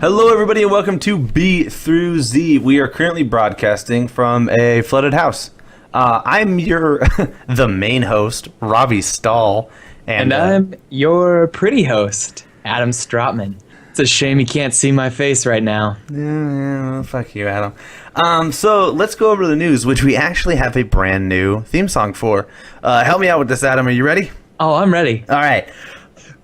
Hello, everybody, and welcome to B through Z. We are currently broadcasting from a flooded house. I'm your the main host, Robbie Stahl, and I'm your pretty host, Adam Stratman. It's a shame you can't see my face right now. Yeah, well, fuck you, Adam. So let's go over the news, which we actually have a brand new theme song for. Help me out with this, Adam. Are you ready? Oh, I'm ready. All right.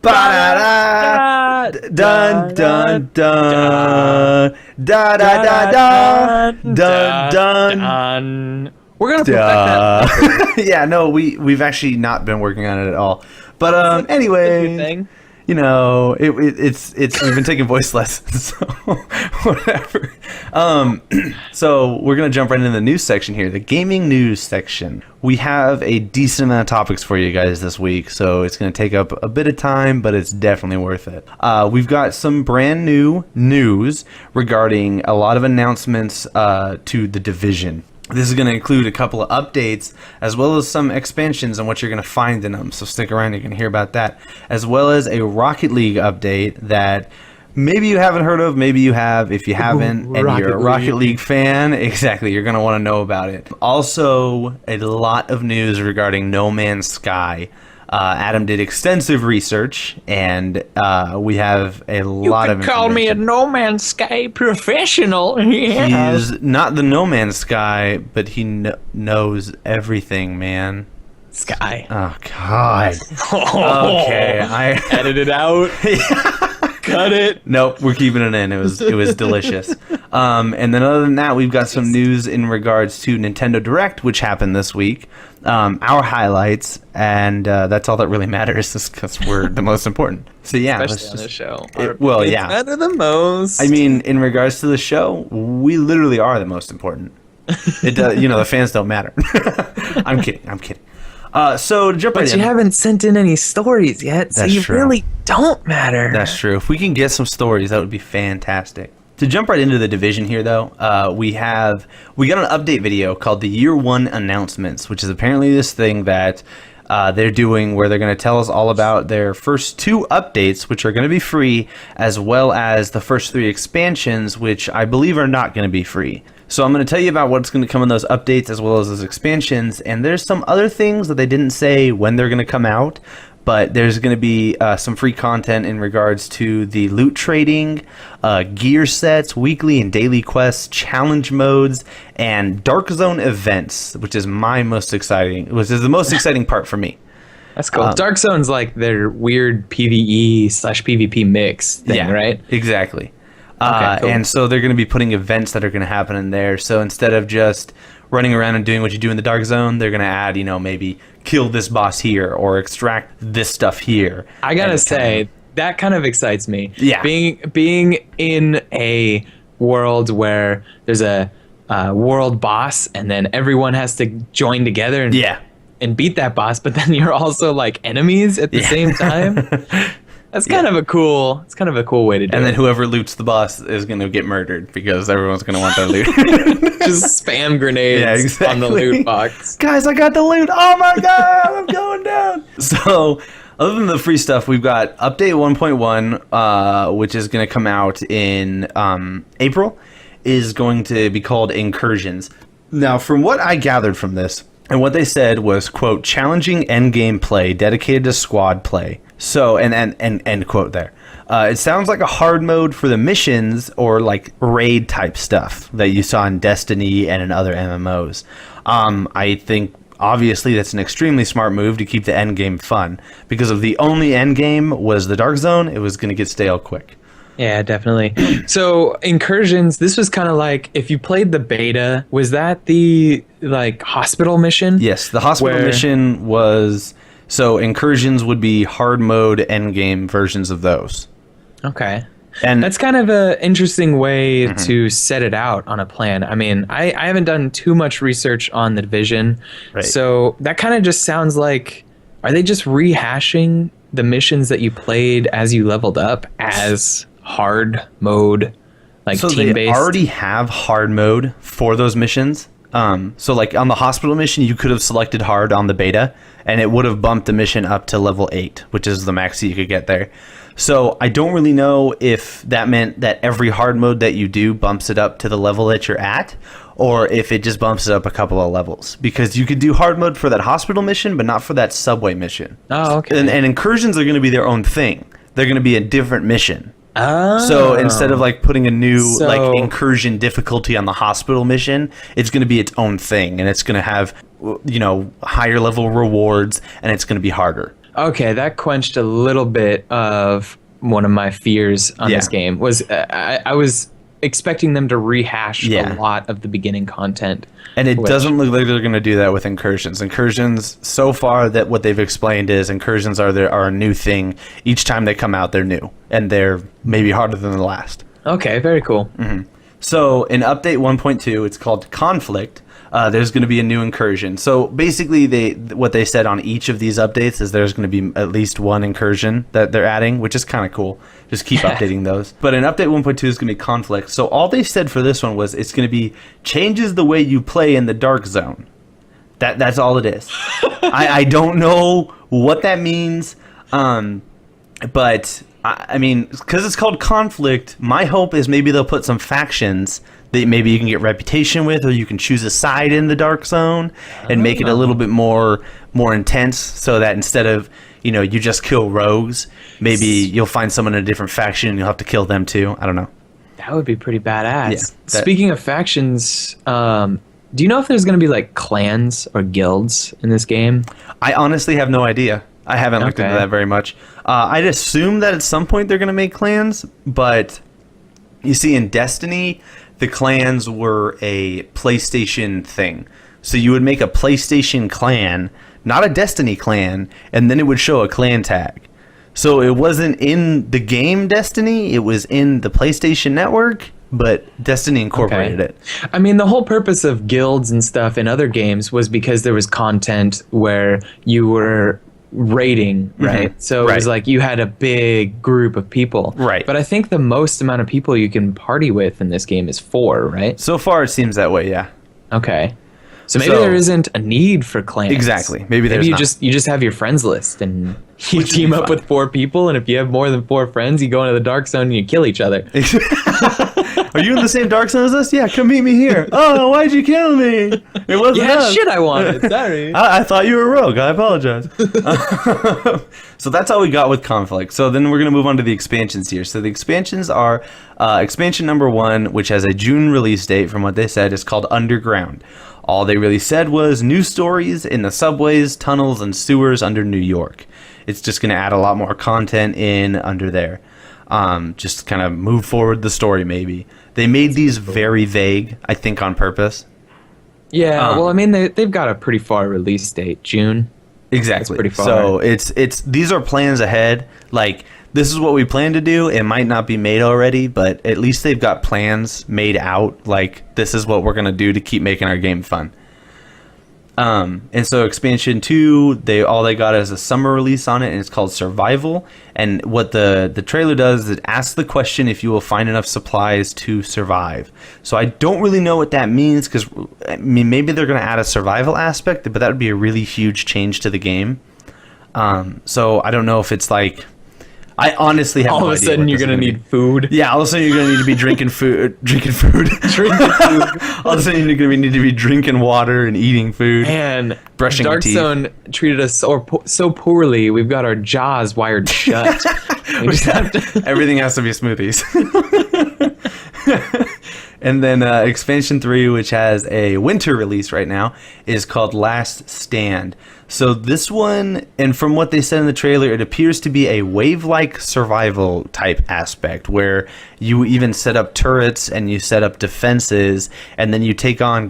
Ba-da-da, dun dun dun, da da da da, dun dun. We're gonna perfect that. Yeah, no, we've actually not been working on it at all. But anyway, you know, it's we've been taking voice lessons, so whatever. So we're gonna jump right into the news section here, the gaming news section. We have a decent amount of topics for you guys this week, so it's gonna take up a bit of time, but it's definitely worth it. We've got some brand new news regarding a lot of announcements to the Division. This is going to include a couple of updates, as well as some expansions and what you're going to find in them. So stick around, you're going to hear about that. As well as a Rocket League update that maybe you haven't heard of, maybe you have. If you haven't, and you're a Rocket League fan, exactly, you're going to want to know about it. Also, a lot of news regarding No Man's Sky. Adam did extensive research, and we have a lot of information. You could call me a No Man's Sky professional. Yeah. He's not the No Man's Sky, but he knows everything, man. Sky. Oh, God. Okay, I edit it out. Cut it. Nope, we're keeping it in. It was delicious. And then other than that, we've got some news in regards to Nintendo Direct, which happened this week. Our highlights, and that's all that really matters, is because we're the most important. So yeah, especially on the show. Well, yeah, matter the most. I mean, in regards to the show, we literally are the most important. It does, the fans don't matter. I'm kidding. So to jump right in. But you haven't sent in any stories yet, so you really don't matter. That's true. If we can get some stories, that would be fantastic. To jump right into the Division here, though, we got an update video called the Year 1 Announcements, which is apparently this thing that they're doing where they're going to tell us all about their first 2 updates, which are going to be free, as well as the first 3 expansions, which I believe are not going to be free. So I'm going to tell you about what's going to come in those updates as well as those expansions, and there's some other things that they didn't say when they're going to come out, but there's going to be some free content in regards to the loot trading, gear sets, weekly and daily quests, challenge modes, and Dark Zone events, which is the most exciting part for me. That's cool. Dark Zone's like their weird PvE/PvP mix thing, right? Exactly. Okay, cool. And so they're going to be putting events that are going to happen in there. So instead of just running around and doing what you do in the Dark Zone, they're going to add, maybe kill this boss here or extract this stuff here. I got to say, that kind of excites me. Yeah. Being in a world where there's a world boss and then everyone has to join together and beat that boss, but then you're also like enemies at the same time. That's kind of a cool way to do it. And then whoever loots the boss is going to get murdered because everyone's going to want that loot. Just spam grenades on the loot box. Guys, I got the loot. Oh my God, I'm going down. So, other than the free stuff, we've got Update 1.1, which is going to come out in April, is going to be called Incursions. Now, from what I gathered from this, and what they said was, quote, challenging endgame play dedicated to squad play. So, and end quote there. It sounds like a hard mode for the missions or like raid type stuff that you saw in Destiny and in other MMOs. I think obviously that's an extremely smart move to keep the end game fun, because if the only end game was the Dark Zone, it was going to get stale quick. Yeah, definitely. So Incursions, this was kind of like, if you played the beta, was that the like hospital mission? Yes, the hospital mission was. So Incursions would be hard mode endgame versions of those. Okay. And that's kind of an interesting way to set it out on a plan. I mean, I haven't done too much research on the Division. Right. So that kind of just sounds like, are they just rehashing the missions that you played as you leveled up as hard mode, like team-based? So they already have hard mode for those missions. So like on the hospital mission, you could have selected hard on the beta, and it would have bumped the mission up to level 8, which is the max that you could get there. So I don't really know if that meant that every hard mode that you do bumps it up to the level that you're at, or if it just bumps it up a couple of levels. Because you could do hard mode for that hospital mission, but not for that subway mission. Oh, okay. And incursions are going to be their own thing. They're going to be a different mission. Oh. So instead of like putting a new like incursion difficulty on the hospital mission, it's going to be its own thing, and it's going to have, you know, higher level rewards, and it's going to be harder. Okay, that quenched a little bit of one of my fears on this game. Was I was expecting them to rehash a lot of the beginning content. And it doesn't look like they're going to do that with incursions. Incursions, so far, that what they've explained is incursions are a new thing. Each time they come out, they're new, and they're maybe harder than the last. Okay, very cool. Mm-hmm. So in update 1.2, it's called Conflict. There's going to be a new incursion. So basically, what they said on each of these updates is there's going to be at least one incursion that they're adding, which is kind of cool. Just keep updating those. But in update 1.2 is going to be Conflict. So all they said for this one was it's going to be changes the way you play in the dark zone. That's all it is. I don't know what that means, but I mean, because it's called Conflict, my hope is maybe they'll put some factions that maybe you can get reputation with, or you can choose a side in the dark zone and make it a little bit more intense, so that instead of, you know, you just kill rogues, maybe you'll find someone in a different faction and you'll have to kill them too. I don't know. That would be pretty badass. Yeah, speaking of factions, do you know if there's going to be like clans or guilds in this game? I honestly have no idea. I haven't looked into that very much. I'd assume that at some point they're going to make clans, but you see, in Destiny, the clans were a PlayStation thing. So you would make a PlayStation clan, not a Destiny clan, and then it would show a clan tag. So it wasn't in the game Destiny, it was in the PlayStation Network, but Destiny incorporated it. I mean, the whole purpose of guilds and stuff in other games was because there was content where you were raiding, right? Mm-hmm. So it was like you had a big group of people. Right. But I think the most amount of people you can party with in this game is 4, right? So far it seems that way, yeah. Okay. So maybe there isn't a need for clans. Exactly. Maybe you just have your friends list and you team up with 4 people, and if you have more than 4 friends, you go into the dark zone and you kill each other. Are you in the same dark zone as us? Yeah, come meet me here. Oh, why'd you kill me? It wasn't us. Shit I wanted. Sorry. I thought you were a rogue. I apologize. So that's all we got with Conflict. So then we're going to move on to the expansions here. So the expansions are expansion number 1, which has a June release date from what they said, is called Underground. All they really said was new stories in the subways, tunnels, and sewers under New York. It's just going to add a lot more content in under there. Just kind of move forward the story, maybe. They made these very vague, I think on purpose. Yeah, well, I mean, they've got a pretty far release date, June. Exactly. That's pretty far. So it's these are plans ahead. Like, this is what we plan to do. It might not be made already, but at least they've got plans made out. Like, this is what we're going to do to keep making our game fun. And so expansion 2, all they got is a summer release on it, and it's called Survival. And what the trailer does is it asks the question if you will find enough supplies to survive. So I don't really know what that means, because I mean, maybe they're going to add a survival aspect, but that would be a really huge change to the game. So I don't know if it's like, I honestly have no idea. All of a sudden, you're going to need food. Yeah, all of a sudden, you're going to need to be drinking food. Drinking food. All of a sudden, you're going to need to be drinking water and eating food. And brushing Dark teeth. Zone treated us so poorly, we've got our jaws wired shut. Everything has to be smoothies. And then expansion 3, which has a winter release right now, is called Last Stand. So this one, and from what they said in the trailer, it appears to be a wave-like survival type aspect, where you even set up turrets and you set up defenses, and then you take on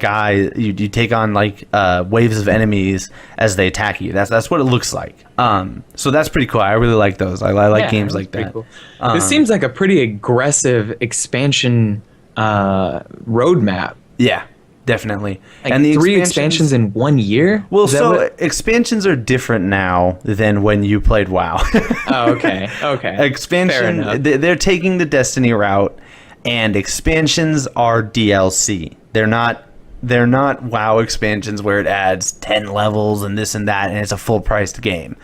you take on like waves of enemies as they attack you. That's what it looks like. So that's pretty cool. I really like those. I like games like that. Cool. This seems like a pretty aggressive expansion roadmap. Yeah, definitely. Like, and the 3 expansions in 1 year? Well, expansions are different now than when you played WoW. Oh, okay. Expansion, they're taking the Destiny route, and expansions are DLC. They're not they're not WoW expansions where it adds 10 levels and this and that, and it's a full-priced game.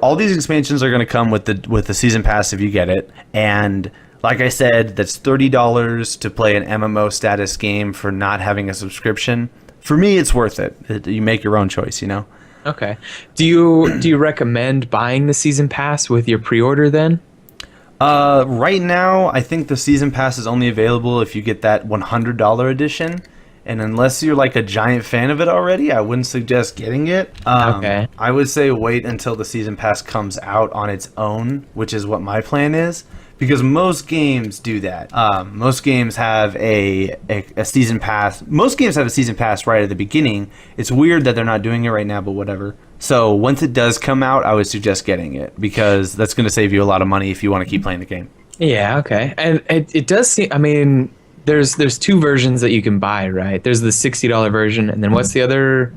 All these expansions are going to come with the season pass if you get it, and like I said, that's $30 to play an MMO status game for not having a subscription. For me, it's worth it. You make your own choice, you know? Okay. Do you recommend buying the season pass with your pre-order then? Right now, I think the season pass is only available if you get that $100 edition. And unless you're like a giant fan of it already, I wouldn't suggest getting it. Okay. I would say wait until the season pass comes out on its own, which is what my plan is. Because most games do that. Most games have a season pass. Most games have a season pass right at the beginning. It's weird that they're not doing it right now, but whatever. So once it does come out, I would suggest getting it because that's going to save you a lot of money if you want to keep playing the game. Yeah, okay. And it does seem, I mean, there's two versions that you can buy, right? There's the $60 version, and then what's the other?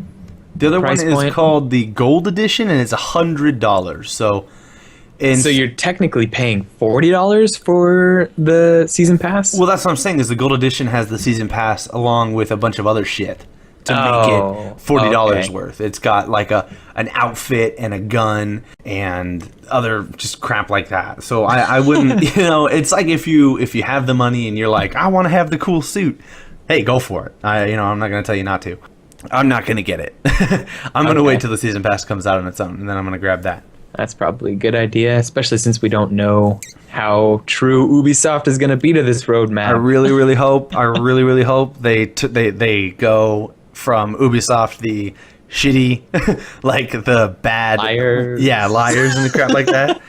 The other one is called the Gold Edition, and it's $100. So you're technically paying $40 for the season pass? Well, that's what I'm saying, is the Gold Edition has the season pass along with a bunch of other shit to make it $40 worth. It's got like an outfit and a gun and other just crap like that. So I wouldn't, it's like if you have the money and you're like, I want to have the cool suit, hey, go for it. I'm not going to tell you not to. I'm not going to get it. I'm going to wait till the season pass comes out on its own, and then I'm going to grab that. That's probably a good idea, especially since we don't know how true Ubisoft is going to be to this roadmap. I really, really hope. They go from Ubisoft, the shitty, like the bad liars, liars and the crap like that,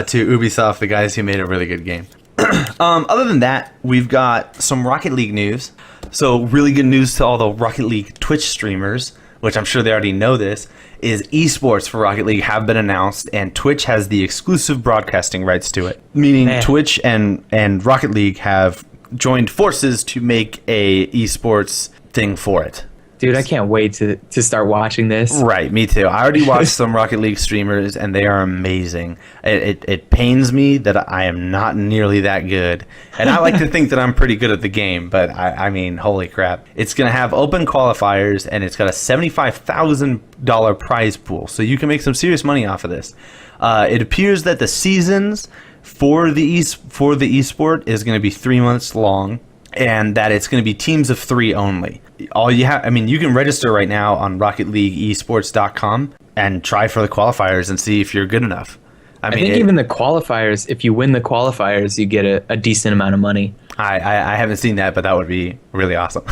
to Ubisoft, the guys who made a really good game. Other than that, we've got some Rocket League news. So really good news to all the Rocket League Twitch streamers, which I'm sure they already know this, is Esports for Rocket League have been announced, and Twitch has the exclusive broadcasting rights to it. Meaning Twitch and Rocket League have joined forces to make a esports thing for it. Dude, I can't wait to start watching this. Right, me too. I already watched some Rocket League streamers, and they are amazing. It pains me that I am not nearly that good. And I like to think that I'm pretty good at the game, but I mean, holy crap. It's going to have open qualifiers, and it's got a $75,000 prize pool, so you can make some serious money off of this. It appears that the seasons for the esport is going to be 3 months long, and that it's going to be teams of 3 only. You can register right now on RocketLeagueEsports.com and try for the qualifiers and see if you're good enough. I think even the qualifiers, if you win the qualifiers, you get a decent amount of money. I haven't seen that, but that would be really awesome.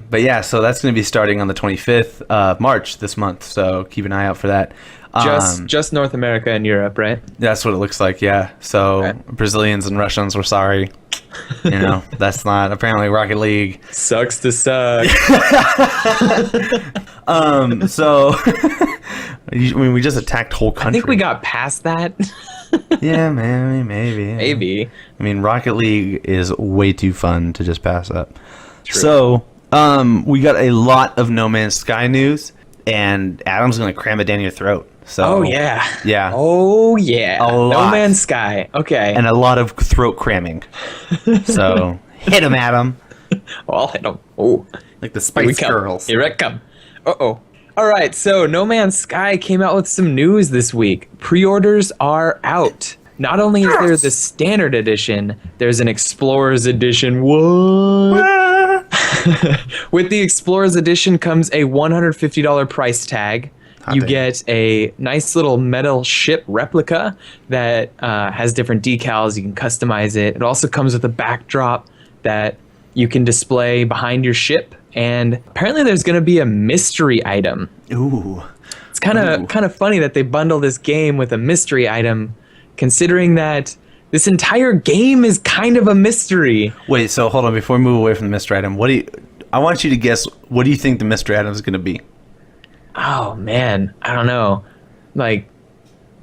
But yeah, so that's going to be starting on the 25th of March this month, so keep an eye out for that. Just North America and Europe, right? That's what it looks like, yeah. So okay. Brazilians and Russians, we're sorry. That's not apparently Rocket League. Sucks to suck. So we just attacked whole country. I think we got past that. Yeah, man, maybe. I mean, Rocket League is way too fun to just pass up. True. So, we got a lot of No Man's Sky news, and Adam's going to cram it down your throat. So, yeah. No Man's Sky. Okay. And a lot of throat cramming. So, hit him, Adam. Well, I'll hit him. Oh. Like the Spice Girls. Here it come. Uh-oh. All right, so No Man's Sky came out with some news this week. Pre-orders are out. Not only is there the standard edition, there's an Explorers edition. What? With the Explorers edition comes a $150 price tag. You get a nice little metal ship replica that has different decals. You can customize it. It also comes with a backdrop that you can display behind your ship. And apparently there's going to be a mystery item. Ooh. It's kind of funny that they bundle this game with a mystery item, considering that this entire game is kind of a mystery. Wait, so hold on. Before we move away from the mystery item, I want you to guess, what do you think the mystery item is going to be? Oh, man. I don't know. Like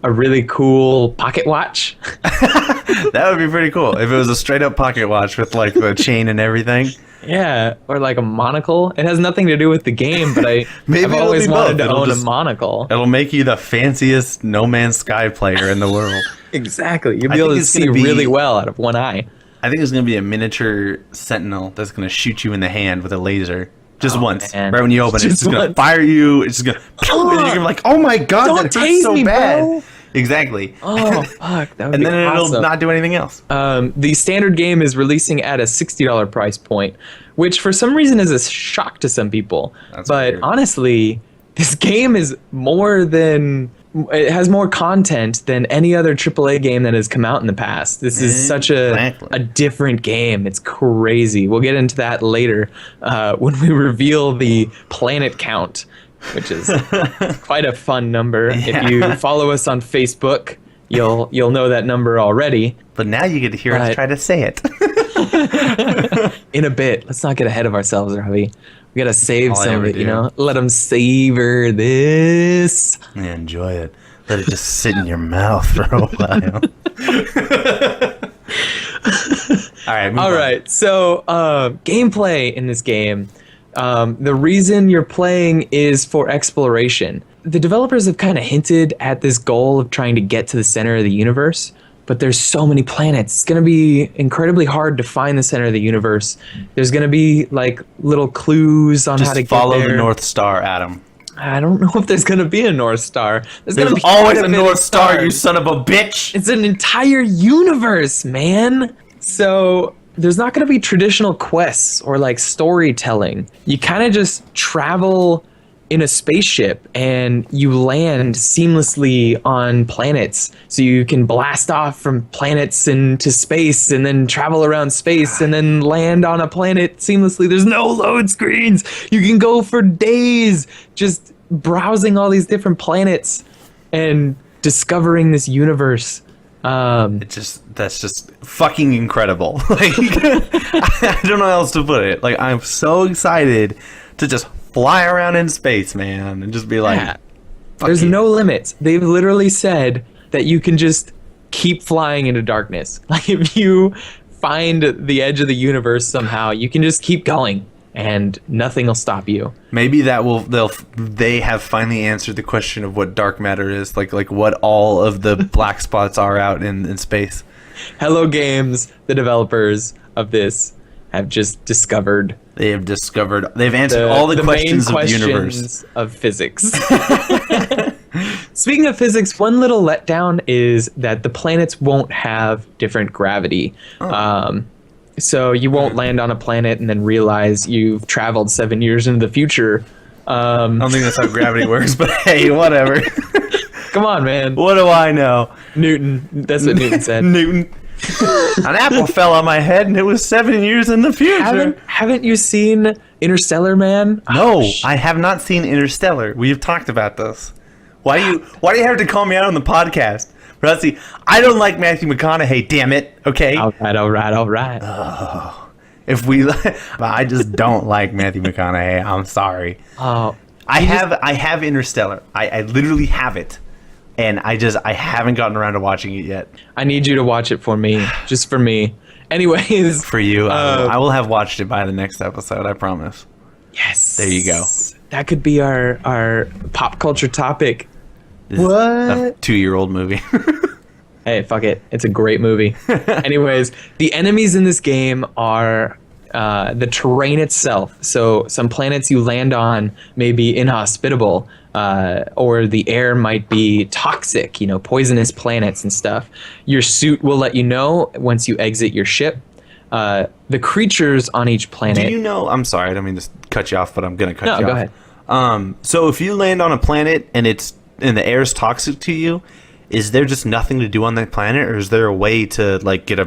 a really cool pocket watch? That would be pretty cool. If it was a straight up pocket watch with like the chain and everything. Yeah, or like a monocle. It has nothing to do with the game, but I've always wanted to own a monocle. It'll make you the fanciest No Man's Sky player in the world. Exactly. You'll be able to see really well out of one eye. I think there's going to be a miniature sentinel that's going to shoot you in the hand with a laser. Just once. Man. Right when you open it. It's just going to fire you. It's just going to... And you're going to be like, oh my god, that hurts so bad. Bro. Exactly. Oh, fuck. That would and be then awesome. It'll not do anything else. The standard game is releasing at a $60 price point, which for some reason is a shock to some people. That's weird. Honestly, this game is more than... It has more content than any other AAA game that has come out in the past. This is such a different game. It's crazy. We'll get into that later when we reveal the planet count, which is quite a fun number. Yeah. If you follow us on Facebook, you'll know that number already. But now you get to hear us try to say it. In a bit. Let's not get ahead of ourselves, Ravi. We gotta save some of it, you know? Let them savor this. Yeah, enjoy it. Let it just sit in your mouth for a while. All right. So, gameplay in this game. The reason you're playing is for exploration. The developers have kind of hinted at this goal of trying to get to the center of the universe. But there's so many planets. It's going to be incredibly hard to find the center of the universe. There's going to be like little clues on how to get there. Just follow the North Star, Adam. I don't know if there's going to be a North Star. There's always a North Star, you son of a bitch. It's an entire universe, man. So there's not going to be traditional quests or like storytelling. You kind of just travel in a spaceship and you land seamlessly on planets, so you can blast off from planets into space and then travel around space and then land on a planet seamlessly. There's no load screens. You can go for days just browsing all these different planets and discovering this universe. That's just fucking incredible. Like, I don't know how else to put it. Like, I'm so excited to just fly around in space, man, and just be like, there's no limits. They've literally said that you can just keep flying into darkness. Like, if you find the edge of the universe somehow, you can just keep going and nothing will stop you. Maybe they have finally answered the question of what dark matter is, like what all of the black spots are out in space. Hello Games, the developers of this, have just discovered. They've answered all the questions of the universe. Of physics. Speaking of physics, one little letdown is that the planets won't have different gravity. So you won't land on a planet and then realize you've traveled 7 years into the future. I don't think that's how gravity works, but hey, whatever. Come on, man. What do I know? Newton. That's what Newton said. Newton. An apple fell on my head and it was 7 years in the future. Haven't you seen Interstellar, man? No, I have not seen Interstellar. We've talked about this. Why do you have to call me out on the podcast? Rusty, I don't like Matthew McConaughey, damn it. Okay? All right. Oh, I just don't like Matthew McConaughey. I'm sorry. Oh. I have Interstellar. I literally have it. And I haven't gotten around to watching it yet. I need you to watch it for me. Just for me. Anyways. For you. I will have watched it by the next episode, I promise. Yes. There you go. That could be our pop culture topic. This is a 2-year-old movie. Hey, fuck it. It's a great movie. Anyways, the enemies in this game are the terrain itself. So some planets you land on may be inhospitable. Or the air might be toxic, poisonous planets and stuff. Your suit will let you know once you exit your ship. The creatures on each planet... Do you know... I'm sorry, I don't mean to cut you off, but I'm going to cut you off. No, go ahead. So if you land on a planet and the air is toxic to you, is there just nothing to do on that planet, or is there a way to get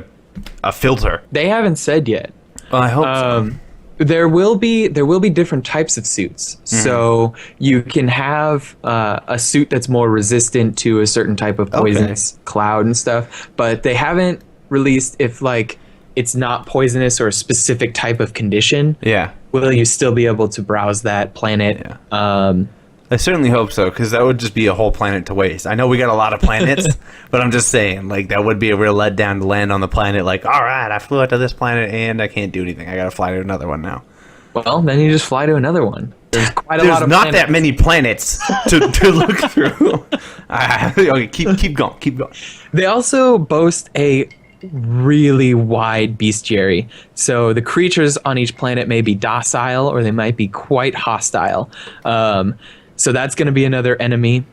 a filter? They haven't said yet. Well, I hope so. There will be different types of suits. Mm-hmm. So you can have a suit that's more resistant to a certain type of poisonous cloud and stuff, but they haven't released if it's not poisonous or a specific type of condition. Yeah. Will you still be able to browse that planet? Yeah. I certainly hope so, because that would just be a whole planet to waste. I know we got a lot of planets, but I'm just saying, that would be a real letdown to land on the planet. All right, I flew out to this planet and I can't do anything. I got to fly to another one now. Well, then you just fly to another one. There's quite a lot of not planets. that many planets to look through. Okay, keep going. They also boast a really wide bestiary. So the creatures on each planet may be docile or they might be quite hostile. So that's going to be another enemy.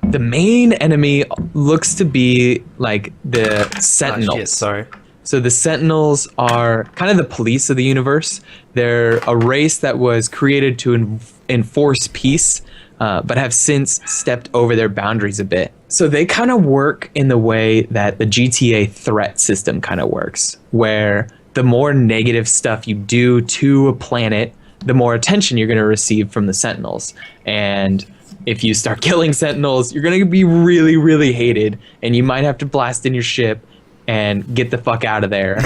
The main enemy looks to be like the Sentinels. Shit, sorry. So the Sentinels are kind of the police of the universe. They're a race that was created to enforce peace, but have since stepped over their boundaries a bit. So they kind of work in the way that the GTA threat system kind of works, where the more negative stuff you do to a planet, the more attention you're going to receive from the Sentinels. And if you start killing Sentinels, you're going to be really, really hated, and you might have to blast in your ship and get the fuck out of there.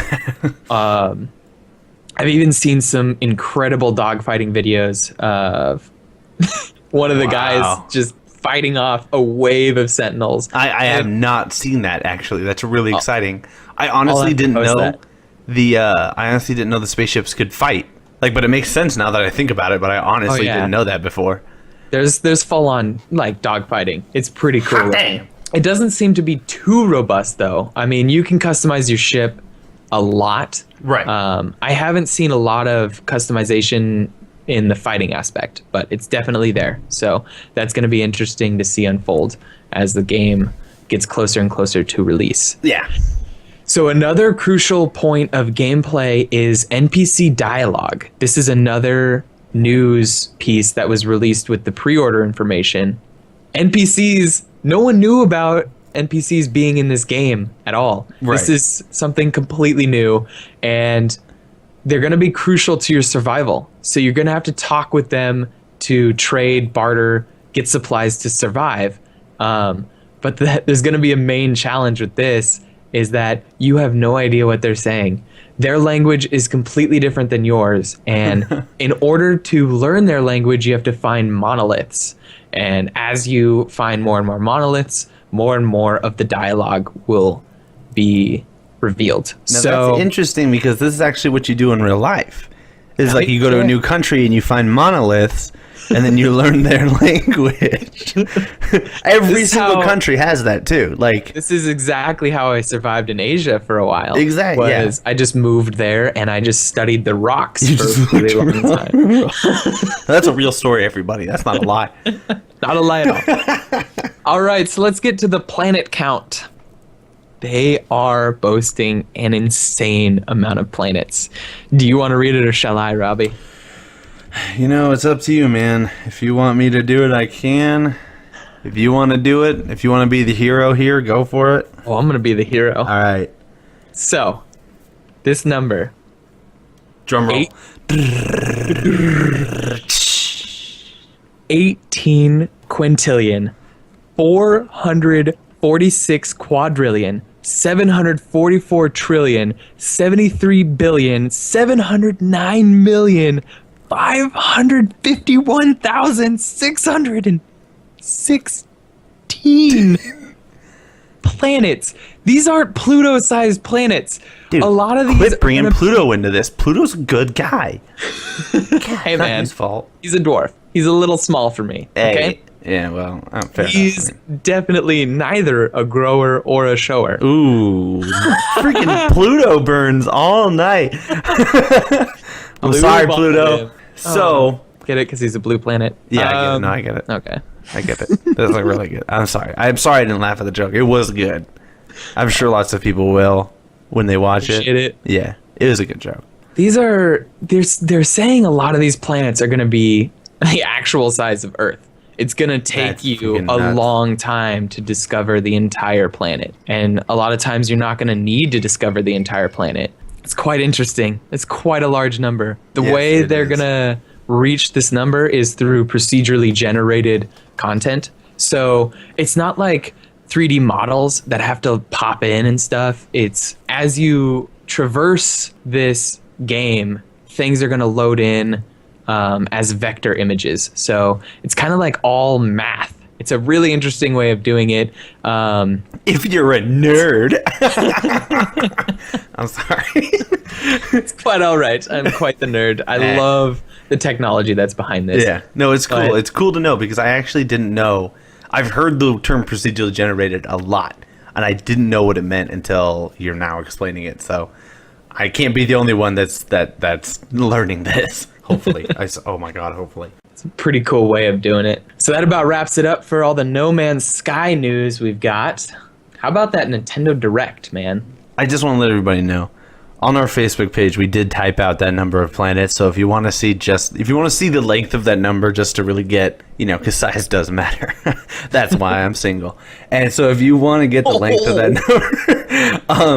I've even seen some incredible dogfighting videos of one of the guys just fighting off a wave of Sentinels. I have not seen that, actually. That's really exciting. I honestly didn't know the spaceships could fight. But it makes sense now that I think about it, but I honestly didn't know that before. There's full on dogfighting. It's pretty cool. Damn. It doesn't seem to be too robust, though. I mean, you can customize your ship a lot. Right. I haven't seen a lot of customization in the fighting aspect, but it's definitely there. So that's going to be interesting to see unfold as the game gets closer and closer to release. Yeah. So another crucial point of gameplay is NPC dialogue. This is another news piece that was released with the pre-order information. NPCs, no one knew about NPCs being in this game at all. Right. This is something completely new, and they're going to be crucial to your survival. So you're going to have to talk with them to trade, barter, get supplies to survive. But there's going to be a main challenge with this, is that you have no idea what they're saying. Their language is completely different than yours, and in order to learn their language, you have to find monoliths. And as you find more and more monoliths, more and more of the dialogue will be revealed. Now, that's interesting, because this is actually what you do in real life. It's like you go to a new country and you find monoliths, and then you learn their language. Every single country has that too. This is exactly how I survived in Asia for a while. Exactly. I just moved there and I just studied the rocks for a really long time. That's a real story, everybody. That's not a lie. Not a lie at all. All right, so let's get to the planet count. They are boasting an insane amount of planets. Do you want to read it, or shall I, Robbie? It's up to you, man. If you want me to do it, I can. If you want to do it, if you want to be the hero here, go for it. Oh, I'm going to be the hero. All right. So, this number. Drum roll. 18 quintillion, 446 quadrillion, 744 trillion, 73 billion, 709 million, 551,616 planets. These aren't Pluto-sized planets. Dude, a lot of these. Quit bringing Pluto into this. Pluto's a good guy. Hey, man. His fault. He's a dwarf. He's a little small for me. Hey. Okay. Yeah, well, fair He's definitely neither a grower or a shower. Ooh, freaking Pluto burns all night. I'm sorry, Pluto. So get it because he's a blue planet. Yeah, I get it. No, I get it. Okay, I get it. That's really good. I'm sorry. I didn't laugh at the joke. It was good. I'm sure lots of people will when they watch it. Yeah, it was a good joke. They're saying a lot of these planets are going to be the actual size of Earth. It's going to take you a long time to discover the entire planet. And a lot of times you're not going to need to discover the entire planet. It's quite interesting. It's quite a large number. The way they're going to reach this number is through procedurally generated content. So it's not like 3D models that have to pop in and stuff. It's as you traverse this game, things are going to load in as vector images. So it's kind of like all math. It's a really interesting way of doing it. If you're a nerd. I'm sorry. It's quite all right. I'm quite the nerd. I love the technology that's behind this. Yeah. No, it's cool. It's cool to know, because I actually didn't know. I've heard the term procedurally generated a lot. and I didn't know what it meant until you're now explaining it. So I can't be the only one that's learning this. Hopefully. Oh my God, hopefully. It's a pretty cool way of doing it. So that about wraps it up for all the No Man's Sky news we've got. How about that Nintendo Direct, man? I just want to let everybody know. On our Facebook page, we did type out that number of planets. So if you want to see the length of that number, just to really get, because size does matter. That's why I'm single. And so if you want to get the length of that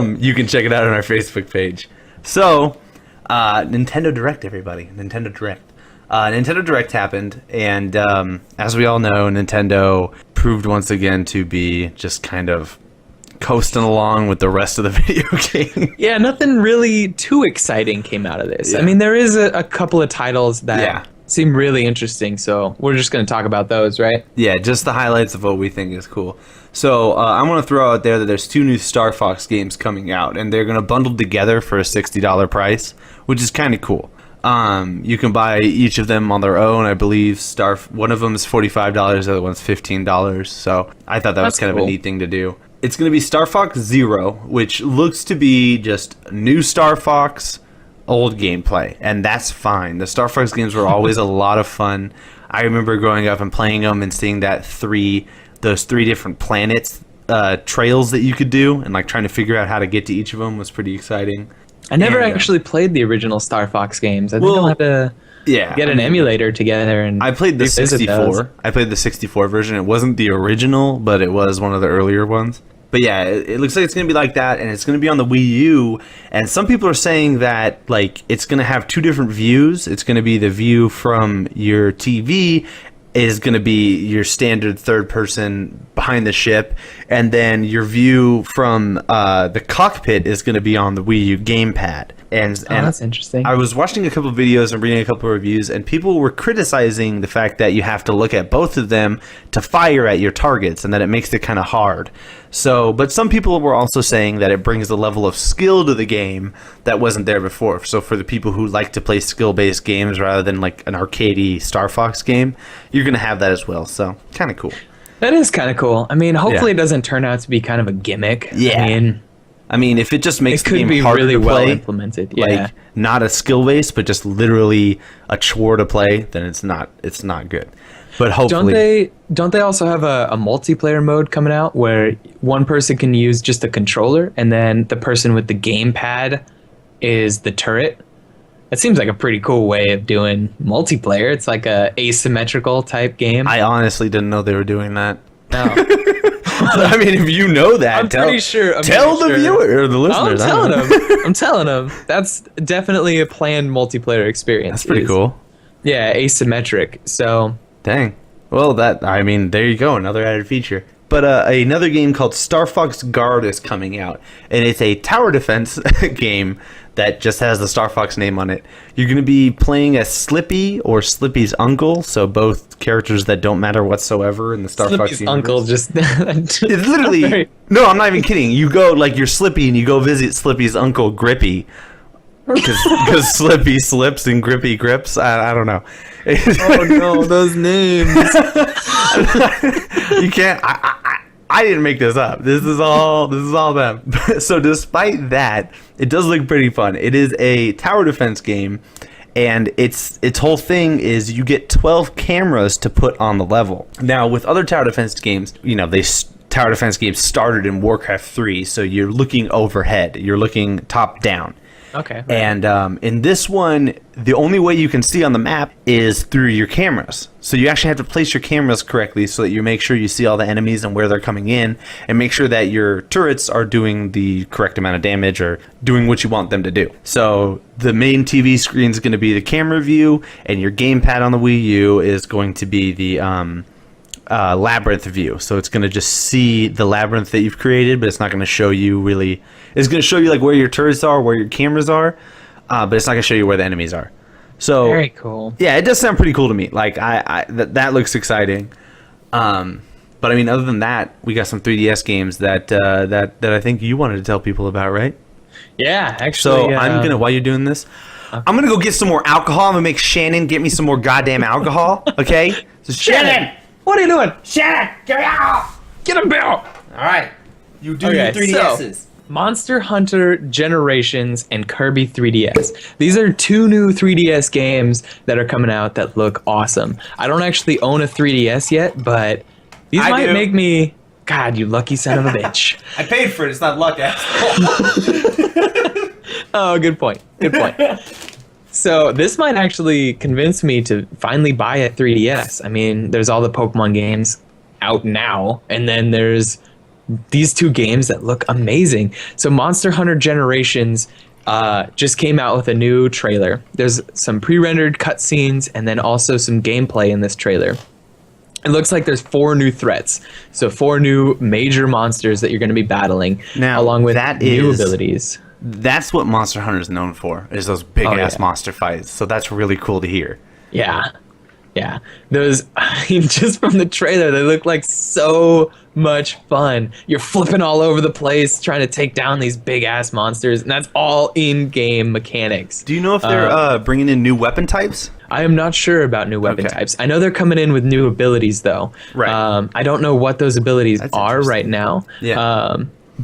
number, you can check it out on our Facebook page. So, Nintendo Direct, everybody. Nintendo Direct. Nintendo Direct happened, and as we all know, Nintendo proved once again to be just kind of coasting along with the rest of the video game. Yeah, nothing really too exciting came out of this. Yeah. I mean, there is a couple of titles that seem really interesting, so we're just going to talk about those, right? Yeah, just the highlights of what we think is cool. So I want to throw out there that there's 2 new Star Fox games coming out, and they're going to bundle together for a $60 price, which is kind of cool. You can buy each of them on their own. I believe one of them is $45, the other one's $15. So I thought that was kind of a neat thing to do. It's going to be Star Fox Zero, which looks to be just new Star Fox, old gameplay, and that's fine. The Star Fox games were always a lot of fun. I remember growing up and playing them and seeing those 3 different planets, trails that you could do, and like trying to figure out how to get to each of them was pretty exciting. I never actually played the original Star Fox games. I think I'll have to get an emulator together and I played the 64. I played the 64 version. It wasn't the original, but it was one of the earlier ones. But yeah, it looks like it's going to be like that, and it's going to be on the Wii U. And some people are saying that like it's going to have 2 different views. It's going to be the view from your TV is going to be your standard third person behind the ship, and then your view from the cockpit is going to be on the Wii U gamepad. And that's interesting. I was watching a couple of videos and reading a couple of reviews, and people were criticizing the fact that you have to look at both of them to fire at your targets, and that it makes it kind of hard. So, but some people were also saying that it brings a level of skill to the game that wasn't there before. So for the people who like to play skill-based games rather than like an arcadey Star Fox game, you're going to have that as well. So kind of cool. That is kind of cool. I mean, hopefully it doesn't turn out to be kind of a gimmick. Yeah. I mean, if it just makes the game harder really to play, well implemented. Yeah. Like not a skill base, but just literally a chore to play, then it's not good. But hopefully, don't they also have a multiplayer mode coming out where one person can use just a controller and then the person with the gamepad is the turret? That seems like a pretty cool way of doing multiplayer. It's like a asymmetrical type game. I honestly didn't know they were doing that. No. I mean, if you know that, tell the viewer or the listeners. I'm telling them. That's definitely a planned multiplayer experience. That's pretty cool. Yeah, asymmetric. So. Dang. Well, there you go. Another added feature. But another game called Star Fox Guard is coming out, and it's a tower defense game that just has the Star Fox name on it. You're going to be playing as Slippy or Slippy's uncle, so both characters that don't matter whatsoever in the Star Fox universe. Slippy's uncle just... It's literally... No, I'm not even kidding. You go, like, you're Slippy, and you go visit Slippy's uncle, Grippy, because Slippy slips and Grippy grips. I don't know. Oh no, those names. You can't. I didn't make this up. This is all them. So despite that, it does look pretty fun. It is a tower defense game, and its whole thing is you get 12 cameras to put on the level. Now, with other tower defense games, tower defense games started in Warcraft 3, so you're looking overhead. You're looking top down. Okay. Right. And in this one, the only way you can see on the map is through your cameras. So you actually have to place your cameras correctly so that you make sure you see all the enemies and where they're coming in, and make sure that your turrets are doing the correct amount of damage or doing what you want them to do. So the main TV screen is going to be the camera view, and your gamepad on the Wii U is going to be the labyrinth view. So it's going to just see the labyrinth that you've created, but it's not going to show you really. It's going to show you like where your turrets are, where your cameras are, but it's not going to show you where the enemies are. So very cool. Yeah, it does sound pretty cool to me. Like that looks exciting. But I mean, other than that, we got some 3DS games that I think you wanted to tell people about, right? Yeah, actually. So I'm gonna, while you're doing this, okay. I'm gonna go get some more alcohol. I'm gonna make Shannon get me some more goddamn alcohol. Okay? So Shannon, what are you doing? Shannon, get me out! Get him, Bill! All right. You do your 3DSs. So, Monster Hunter Generations and Kirby 3DS. These are two new 3DS games that are coming out that look awesome. I don't actually own a 3DS yet, but these might make me... God, you lucky son of a bitch. I paid for it. It's not luck, asshole. Oh, good point. Good point. So this might actually convince me to finally buy a 3DS. I mean, there's all the Pokemon games out now, and then there's these two games that look amazing. So Monster Hunter Generations just came out with a new trailer. There's some pre-rendered cutscenes and then also some gameplay in this trailer. It looks like there's 4 new threats. So 4 new major monsters that you're going to be battling, now, along with new abilities. That's what Monster Hunter is known for, is those big-ass monster fights. So that's really cool to hear. Yeah. Yeah. Those, I mean, just from the trailer, they look like so much fun. You're flipping all over the place trying to take down these big-ass monsters, and that's all in-game mechanics. Do you know if they're bringing in new weapon types? I am not sure about new weapon types. I know they're coming in with new abilities, though. Right. I don't know what those abilities are right now. Yeah.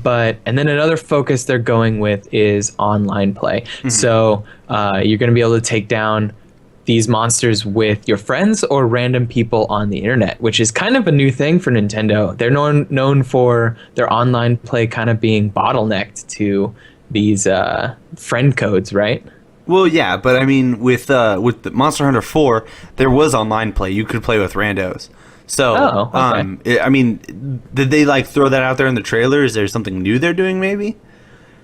And then another focus they're going with is online play. Mm-hmm. So you're going to be able to take down these monsters with your friends or random people on the internet, which is kind of a new thing for Nintendo. They're known for their online play kind of being bottlenecked to these friend codes, right? Well, yeah, but I mean, with the Monster Hunter 4, there was online play. You could play with randos. So, I mean, did they like throw that out there in the trailer? Is there something new they're doing, maybe?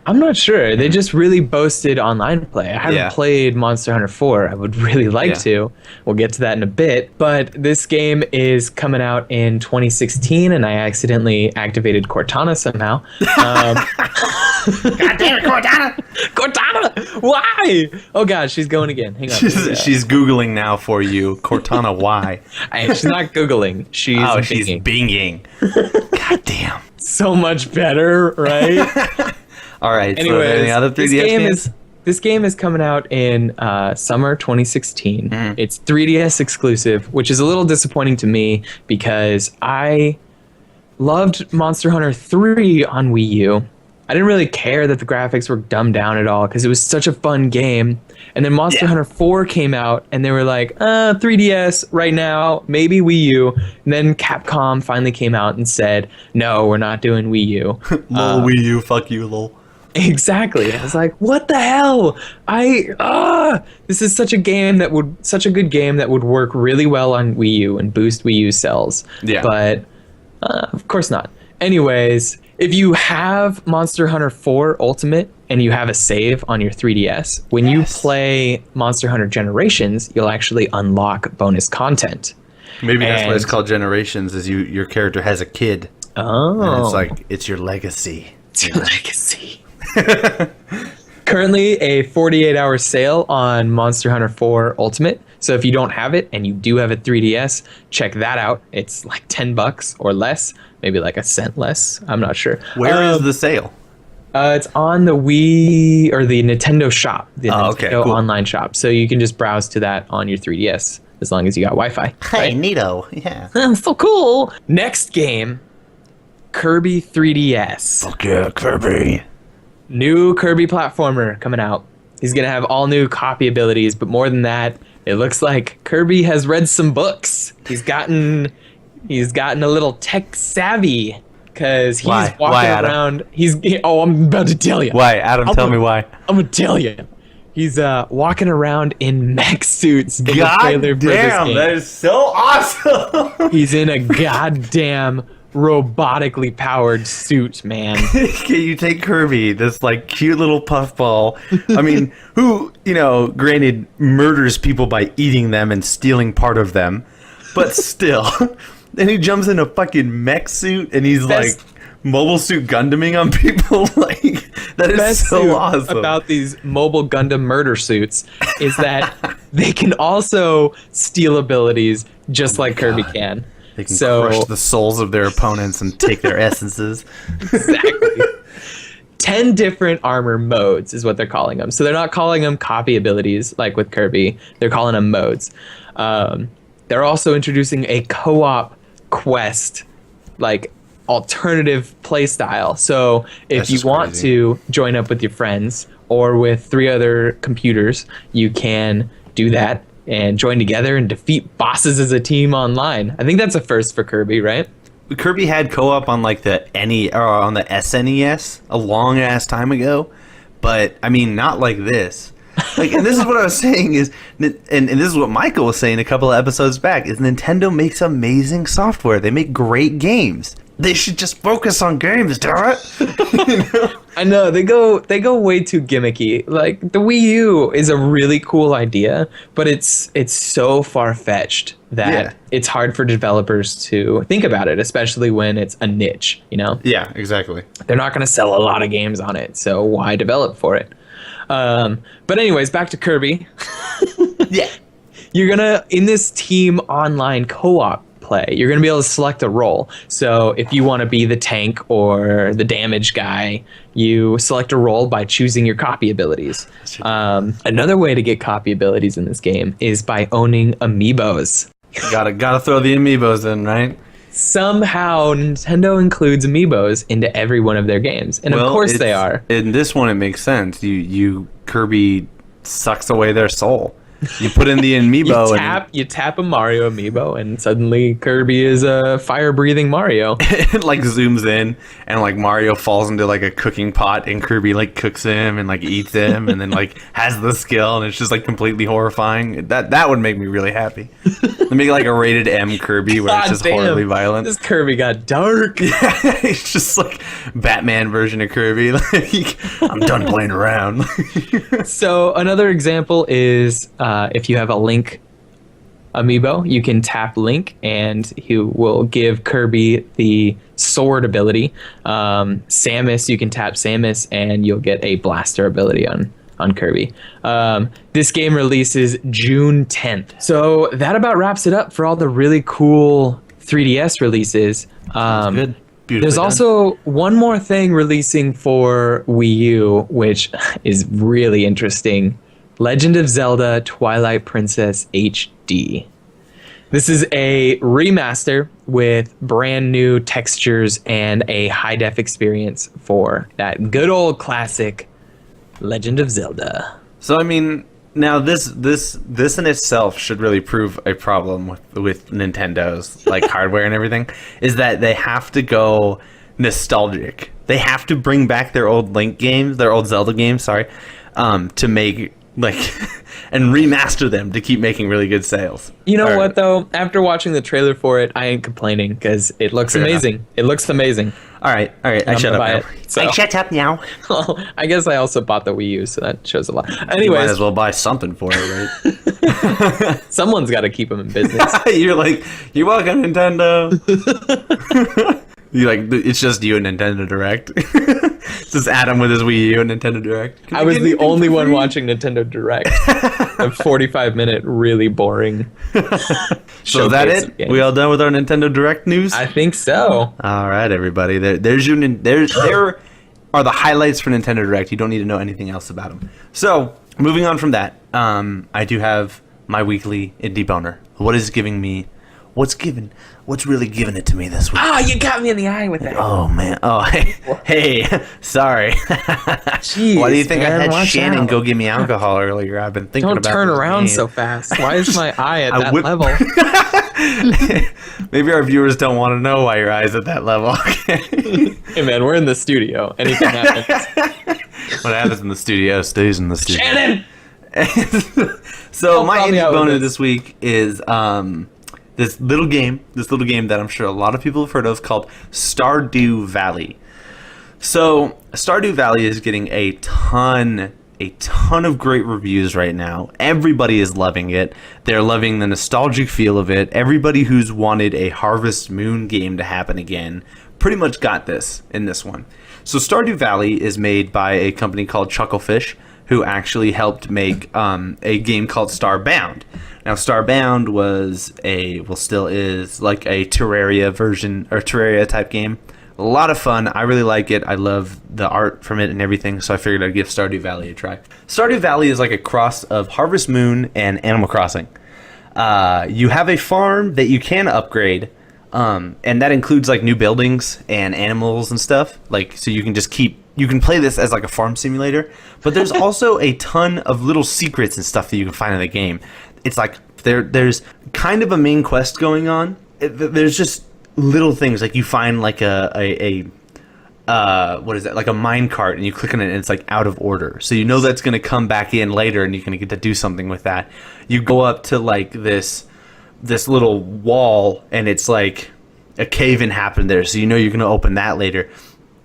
I'm not sure. They just really boasted online play. I haven't played Monster Hunter 4. I would really like to. We'll get to that in a bit. But this game is coming out in 2016, and I accidentally activated Cortana somehow. God damn it, Cortana! Cortana! Why? Oh, God, she's going again. Hang on. She's Googling now for you. Cortana, why? She's not Googling. She's binging. She's binging. God damn. So much better, right? All right. Anyways, so any other 3DS games? This game is coming out in summer 2016. Mm. It's 3DS exclusive, which is a little disappointing to me because I loved Monster Hunter 3 on Wii U. I didn't really care that the graphics were dumbed down at all because it was such a fun game. And then Monster Hunter 4 came out and they were like, 3DS right now, maybe Wii U. And then Capcom finally came out and said, no, we're not doing Wii U. Lol, Wii U, fuck you, lol. Exactly. I was like, what the hell? This is such a good game that would work really well on Wii U and boost Wii U sales. Yeah. But of course not. Anyways, if you have Monster Hunter 4 Ultimate and you have a save on your 3DS, when you play Monster Hunter Generations, you'll actually unlock bonus content. Maybe that's why it's called Generations, is your character has a kid. Oh. And it's like, it's your legacy. It's your legacy. Currently a 48-hour sale on Monster Hunter 4 Ultimate. So if you don't have it and you do have a 3DS, check that out. It's like $10 or less, maybe like a cent less. I'm not sure. Where is the sale? It's on the Wii or the Nintendo shop, the Nintendo online shop. So you can just browse to that on your 3DS as long as you got Wi-Fi. Hey, neato. Yeah. So cool. Next game, Kirby 3DS. Fuck yeah, Kirby. New Kirby platformer coming out. He's going to have all new copy abilities, but more than that, it looks like Kirby has read some books. He's gotten a little tech savvy because he's walking around. I'm about to tell you. Why, Adam? Tell me why. I'm going to tell you. He's walking around in mech suits. God damn, that is so awesome. He's in a goddamn robotically powered suit, man. Can you take Kirby, this like cute little puffball? I mean, who, granted murders people by eating them and stealing part of them, but still. Then he jumps in a fucking mech suit and he's like Mobile Suit Gundaming on people. Like, that is so awesome. About these Mobile Gundam murder suits is that they can also steal abilities just like Kirby can. They can crush the souls of their opponents and take their essences. Exactly. 10 different armor modes is what they're calling them. So they're not calling them copy abilities like with Kirby. They're calling them modes. They're also introducing a co-op quest, like alternative play style. So if you want to join up with your friends or with 3 other computers, you can do that and join together and defeat bosses as a team online. I think that's a first for Kirby, right? Kirby had co-op on like the on the SNES a long ass time ago, but I mean not like this. Like, and this is what I was saying is, and this is what Michael was saying a couple of episodes back, is Nintendo makes amazing software. They make great games. They should just focus on games, damn it. You know? I know they go way too gimmicky. Like the Wii U is a really cool idea, but it's so far fetched that it's hard for developers to think about it, especially when it's a niche. You know? Yeah, exactly. They're not going to sell a lot of games on it, so why develop for it? But anyways, back to Kirby. Yeah. You're gonna, in this team online co-op play, you're gonna be able to select a role. So if you want to be the tank or the damage guy, you select a role by choosing your copy abilities. Another way to get copy abilities in this game is by owning amiibos. Gotta throw the amiibos in, right? Somehow Nintendo includes amiibos into every one of their games, and of course they are. In this one, it makes sense. You Kirby sucks away their soul. You put in the amiibo. You tap a Mario amiibo, and suddenly Kirby is a fire-breathing Mario. It like zooms in, and like Mario falls into like a cooking pot, and Kirby like cooks him and like eats him, and then like has the skill, and it's just like completely horrifying. That would make me really happy. They make like a rated M Kirby where it's just horribly violent. This Kirby got dark. Yeah, it's just like Batman version of Kirby. Like, I'm done playing around. So another example is if you have a Link amiibo, you can tap Link and he will give Kirby the sword ability. Samus, you can tap Samus and you'll get a blaster ability on Kirby. This game releases June 10th. So that about wraps it up for all the really cool 3DS releases. Good. There's also one more thing releasing for Wii U, which is really interesting. Legend of Zelda Twilight Princess HD. This is a remaster with brand new textures and a high-def experience for that good old classic Legend of Zelda. So I mean, now this in itself should really prove a problem with Nintendo's like hardware and everything, is that they have to go nostalgic. They have to bring back their old Link games, their old Zelda games, to make like and remaster them to keep making really good sales. You know what though? After watching the trailer for it, I ain't complaining because it looks amazing. Enough. It looks amazing. All right. I shut up now. I shut up now. I guess I also bought the Wii U, so that shows a lot. Anyways, you might as well buy something for it, right? Someone's got to keep them in business. You're like, you're welcome, Nintendo. You like, it's just you and Nintendo Direct. It's just Adam with his Wii U and Nintendo Direct. I was the only one watching Nintendo Direct. A 45-minute, really boring. So is that it? We all done with our Nintendo Direct news? I think so. All right, everybody. There are the highlights for Nintendo Direct. You don't need to know anything else about them. So moving on from that, I do have my weekly indie boner. What's really giving it to me this week? Ah, you got me in the eye with that. Oh man. Oh hey, sorry. Jeez, why do you think man, I had Shannon go get me alcohol earlier? I've been thinking about. Don't turn around so fast. Why is my eye at that level? Maybe our viewers don't want to know why your eye's at that level. Okay. Hey man, we're in the studio. Anything happens. What happens in the studio stays in the studio. Shannon. So my indie bonus this week is this little game that I'm sure a lot of people have heard of called Stardew Valley. So Stardew Valley is getting a ton of great reviews right now. Everybody is loving it. They're loving the nostalgic feel of it. Everybody who's wanted a Harvest Moon game to happen again pretty much got this in this one. So Stardew Valley is made by a company called Chucklefish, who actually helped make a game called Starbound. Now, Starbound still is like a Terraria version or Terraria type game. A lot of fun. I really like it. I love the art from it and everything, so I figured I'd give Stardew Valley a try. Stardew Valley is like a cross of Harvest Moon and Animal Crossing. You have a farm that you can upgrade, And that includes like new buildings and animals and stuff. Like, so you can play this as like a farm simulator, but there's also a ton of little secrets and stuff that you can find in the game. It's like there's kind of a main quest going on. There's just little things like you find like a what is that, like a mine cart, and you click on it and it's like out of order, so you know that's going to come back in later and you're going to get to do something with that. You go up to like this little wall and it's like a cave-in happened there, so you know you're going to open that later.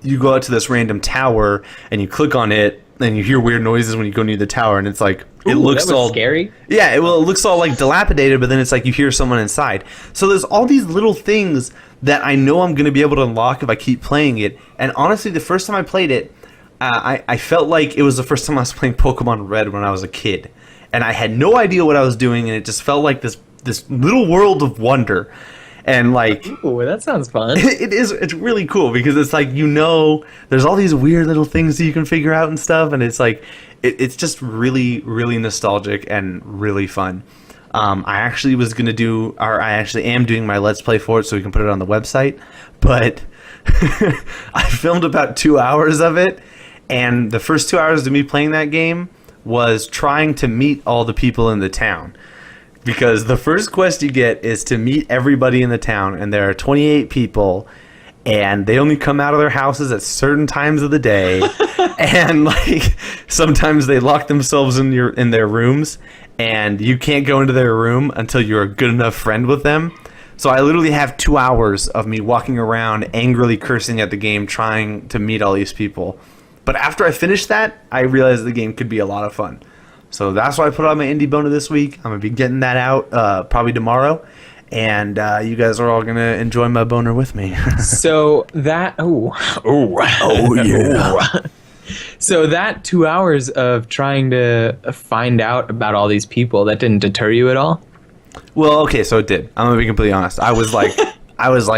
You go out to this random tower and you click on it and you hear weird noises when you go near the tower, and it's like it looks all scary. Yeah, it looks all like dilapidated, but then it's like you hear someone inside. So there's all these little things that I know I'm going to be able to unlock if I keep playing it. And honestly, the first time I played it, I felt like it was the first time I was playing Pokemon Red when I was a kid, and I had no idea what I was doing, and it just felt like this little world of wonder. And like, ooh, that sounds fun. It is. It's really cool because it's like, you know, there's all these weird little things that you can figure out and stuff, and it's like it's just really, really nostalgic and really fun. I actually am doing my Let's Play for it so we can put it on the website, but I filmed about 2 hours of it, and the first 2 hours of me playing that game was trying to meet all the people in the town. Because the first quest you get is to meet everybody in the town, and there are 28 people, and they only come out of their houses at certain times of the day, and like sometimes they lock themselves in their rooms, and you can't go into their room until you're a good enough friend with them. So I literally have 2 hours of me walking around angrily cursing at the game trying to meet all these people. But after I finished that, I realized the game could be a lot of fun. So that's why I put on my indie boner this week. I'm going to be getting that out probably tomorrow. And you guys are all going to enjoy my boner with me. So that... yeah. So that 2 hours of trying to find out about all these people, that didn't deter you at all? Well, okay, so it did. I'm going to be completely honest. I was like,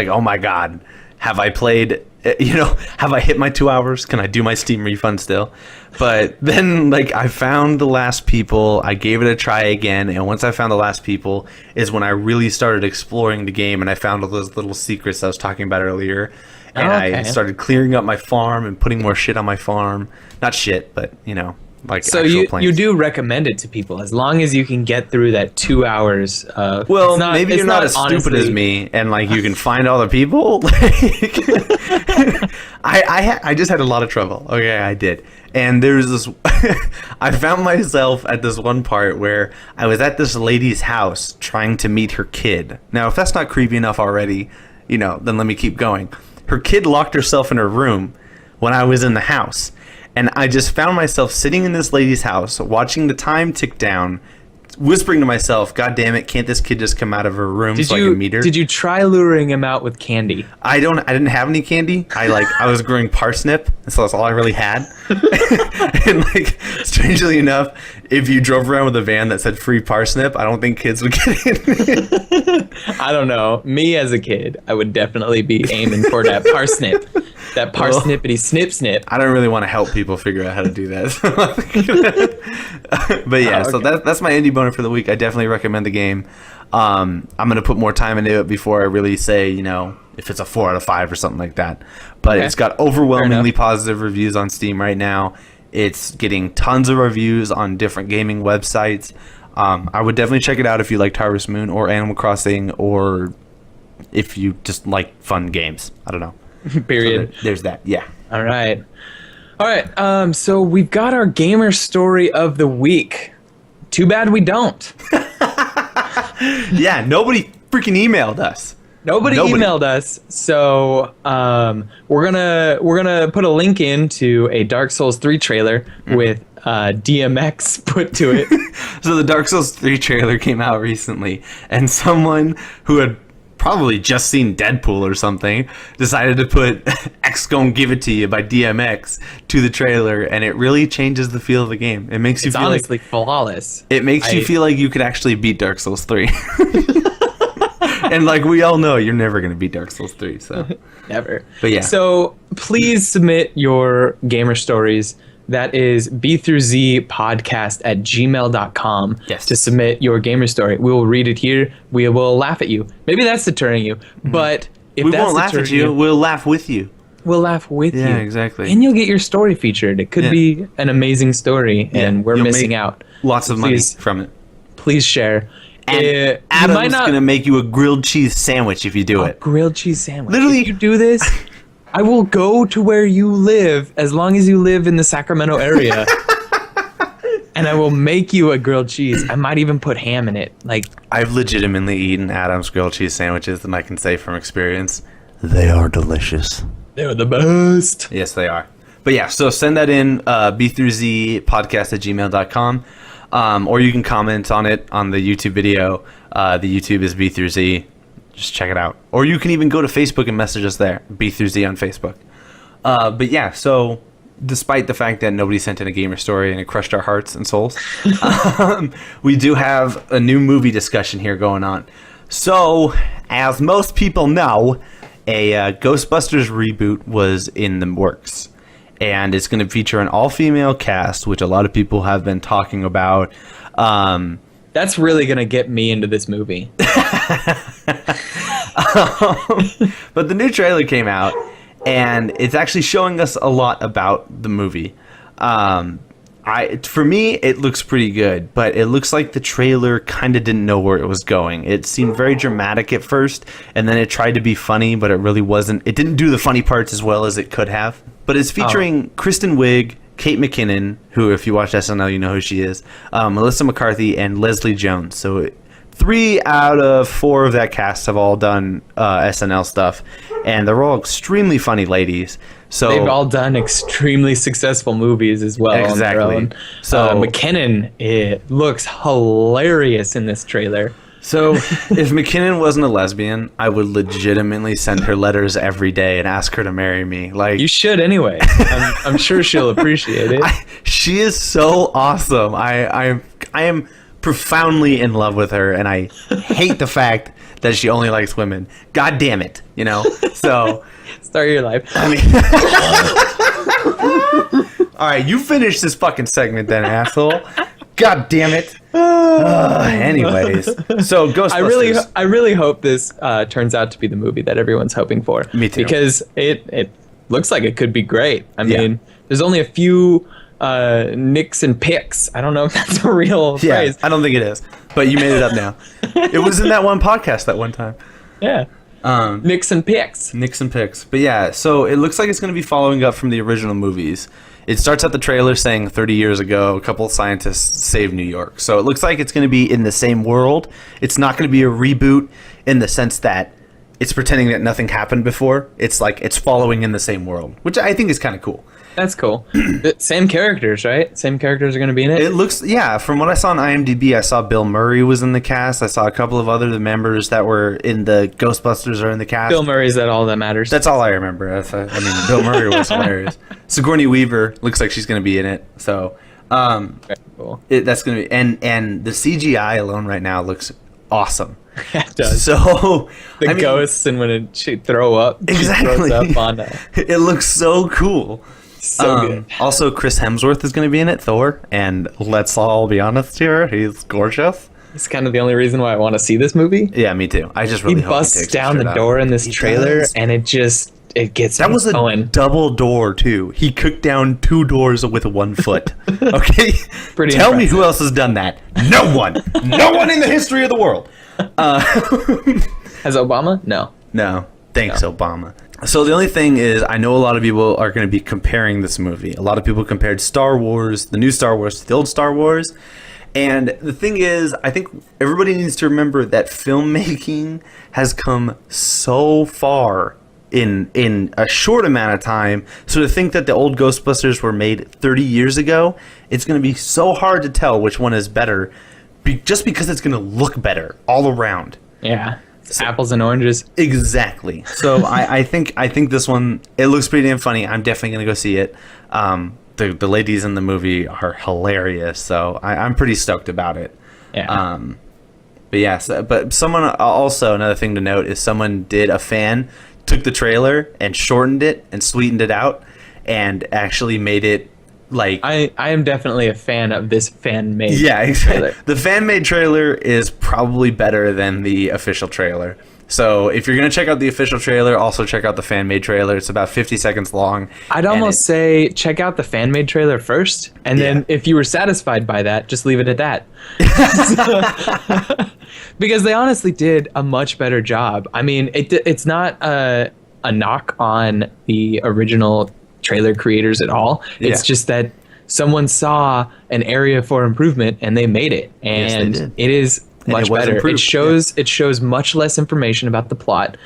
oh my God, have I played... have I hit my 2 hours? Can I do my Steam refund still? But then, like, I found the last people. I gave it a try again, and once I found the last people is when I really started exploring the game, and I found all those little secrets I was talking about earlier. And I started clearing up my farm and putting more shit on my farm. Not shit, but, like so actual you do recommend it to people as long as you can get through that 2 hours. Well, maybe you're not as stupid as me, and like you can find all the people. I just had a lot of trouble. Okay, I did, and there's this. I found myself at this one part where I was at this lady's house trying to meet her kid. Now, if that's not creepy enough already, then let me keep going. Her kid locked herself in her room when I was in the house. And I just found myself sitting in this lady's house, watching the time tick down, whispering to myself, God damn it, can't this kid just come out of her room so I can meet her? Did you try luring him out with candy? I didn't have any candy. I was growing parsnip, so that's all I really had. And like, strangely enough, if you drove around with a van that said free parsnip, I don't think kids would get in. I don't know. Me as a kid, I would definitely be aiming for that parsnip. That parsnippity snip snip. I don't really want to help people figure out how to do that. But yeah, okay. So that's my indie boner for the week. I definitely recommend the game. I'm going to put more time into it before I really say, if it's a 4 out of 5 or something like that. But It's got overwhelmingly positive reviews on Steam right now. It's getting tons of reviews on different gaming websites. I would definitely check it out if you liked Harvest Moon or Animal Crossing, or if you just like fun games. I don't know. Period. So there's that. Yeah. All right. So we've got our gamer story of the week. Too bad we don't. Yeah, nobody freaking emailed us. Nobody emailed us. So we're gonna put a link into a Dark Souls 3 trailer with DMX put to it. So the Dark Souls 3 trailer came out recently, and someone who had probably just seen Deadpool or something decided to put X Gon' Give It To You by DMX to the trailer, and it really changes the feel of the game. It makes you feel honestly flawless. It makes you feel like you could actually beat Dark Souls 3. And like we all know, you're never going to beat Dark Souls 3, so never. But yeah. So please submit your gamer stories that is BthroughZpodcast at gmail.com yes. to submit your gamer story. We will read it here. We will laugh at you. Maybe that's deterring you, but if we that's won't laugh at you, we'll laugh with you. We'll laugh with you. Yeah, exactly. And you'll get your story featured. It could be an amazing story, and we're missing out. Lots of money from it. Please share. And Adam's going to make you a grilled cheese sandwich if you do it. Grilled cheese sandwich. Literally. If you do this, I will go to where you live, as long as you live in the Sacramento area. And I will make you a grilled cheese. I might even put ham in it. Like, I've legitimately eaten Adam's grilled cheese sandwiches, and I can say from experience, they are delicious. They're the best. Yes, they are. But yeah, so send that in, BthroughZpodcast@gmail.com. Or you can comment on it on the YouTube video. The YouTube is BthroughZ. Just check it out. Or you can even go to Facebook and message us there. BthroughZ on Facebook. But yeah, so despite the fact that nobody sent in a gamer story and it crushed our hearts and souls, we do have a new movie discussion here going on. So, as most people know, a Ghostbusters reboot was in the works. And it's going to feature an all-female cast, which a lot of people have been talking about. That's really going to get me into this movie. But the new trailer came out, and it's actually showing us a lot about the movie. For me, it looks pretty good, but it looks like the trailer kind of didn't know where it was going. It seemed very dramatic at first, and then it tried to be funny, but it really wasn't. It didn't do the funny parts as well as it could have. But it's featuring Kristen Wiig, Kate McKinnon, who, if you watch SNL, you know who she is, Melissa McCarthy, and Leslie Jones. So 3 out of 4 of that cast have all done SNL stuff, and they're all extremely funny ladies. So they've all done extremely successful movies as well. Exactly. On their own. So McKinnon, it looks hilarious in this trailer. So if McKinnon wasn't a lesbian, I would legitimately send her letters every day and ask her to marry me. Like, you should anyway. I'm sure she'll appreciate it. She is so awesome. I am profoundly in love with her, and I hate the fact that she only likes women. God damn it, you know? So start your life. I mean, all right, you finish this fucking segment then, asshole. God damn it. Anyways, so Ghostbusters. I really hope this turns out to be the movie that everyone's hoping for. Me too. Because it looks like it could be great. I mean, there's only a few nicks and picks. I don't know if that's a real phrase. I don't think it is, but you made it up now. It was in that one podcast that one time. Yeah. Nicks and picks. Nicks and picks. But yeah, so it looks like it's going to be following up from the original movies. It starts out the trailer saying 30 years ago, a couple of scientists saved New York. So it looks like it's going to be in the same world. It's not going to be a reboot in the sense that it's pretending that nothing happened before. It's like it's following in the same world, which I think is kind of cool. That's cool. Same characters, right? Same characters are going to be in it? It looks, yeah. From what I saw on IMDb, I saw Bill Murray was in the cast. I saw a couple of other members that were in the Ghostbusters are in the cast. Bill Murray's that all that matters. That's all I remember. Bill Murray was hilarious. Sigourney Weaver looks like she's going to be in it. So, very cool. That's going to be, and the CGI alone right now looks awesome. It does. So ghosts and when she throw up, exactly. She throws up on it looks so cool. So good. Also, Chris Hemsworth is going to be in it, Thor, and let's all be honest here, he's gorgeous. It's kind of the only reason why I want to see this movie. Yeah, me too. I just really hope he busts down the door in this trailer, and it gets that was going. A double door too. He kicked down 2 doors with 1 foot. Okay, pretty. Tell impressive. me who else has done that? No one. No one in the history of the world. Has Obama? No. Thanks, Obama. So the only thing is, I know a lot of people are going to be comparing this movie. A lot of people compared Star Wars, the new Star Wars, to the old Star Wars. And the thing is, I think everybody needs to remember that filmmaking has come so far in a short amount of time. So to think that the old Ghostbusters were made 30 years ago, it's going to be so hard to tell which one is better, just because it's going to look better all around. Yeah. So, apples and oranges. Exactly. So I think this one, it looks pretty damn funny. I'm definitely going to go see it. The ladies in the movie are hilarious, so I'm pretty stoked about it. Yeah. But yeah, but someone also, another thing to note is a fan took the trailer and shortened it and sweetened it out and actually made it like I am definitely a fan of this fan-made exactly. trailer. The fan-made trailer is probably better than the official trailer. So if you're going to check out the official trailer, also check out the fan-made trailer. It's about 50 seconds long. I'd almost say check out the fan-made trailer first, and then if you were satisfied by that, just leave it at that. Because they honestly did a much better job. I mean, it's not a knock on the original trailer creators at all. It's just that someone saw an area for improvement and they made it, and it is much better. Improved. It shows much less information about the plot.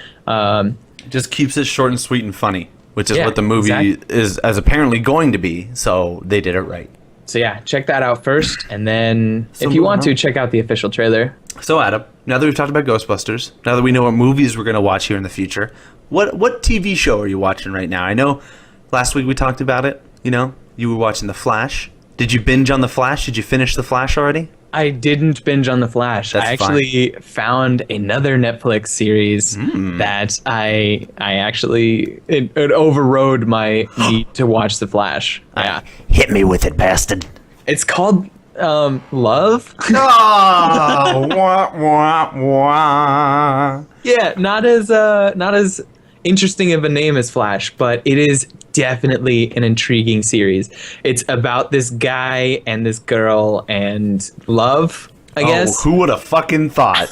Just keeps it short and sweet and funny, which is what the movie is as apparently going to be. So they did it right. So yeah, check that out first, and then if you want to, check out the official trailer. So Adam, now that we've talked about Ghostbusters, now that we know what movies we're going to watch here in the future, what TV show are you watching right now? I know last week we talked about it. You know, you were watching The Flash. Did you binge on The Flash? Did you finish The Flash already? I didn't binge on The Flash. I actually found another Netflix series that I actually it overrode my need to watch The Flash. Yeah, hit me with it, bastard. It's called Love. Oh, wah, wah, wah. Yeah, not as interesting of a name as Flash, but it is definitely an intriguing series. It's about this guy and this girl and love, I guess. Who would have fucking thought?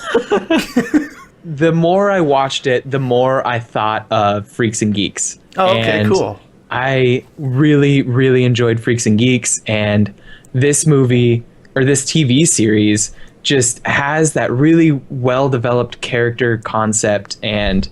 The more I watched it, the more I thought of Freaks and Geeks. Oh, okay, cool. I really, really enjoyed Freaks and Geeks, and this movie, or this TV series, just has that really well-developed character concept, and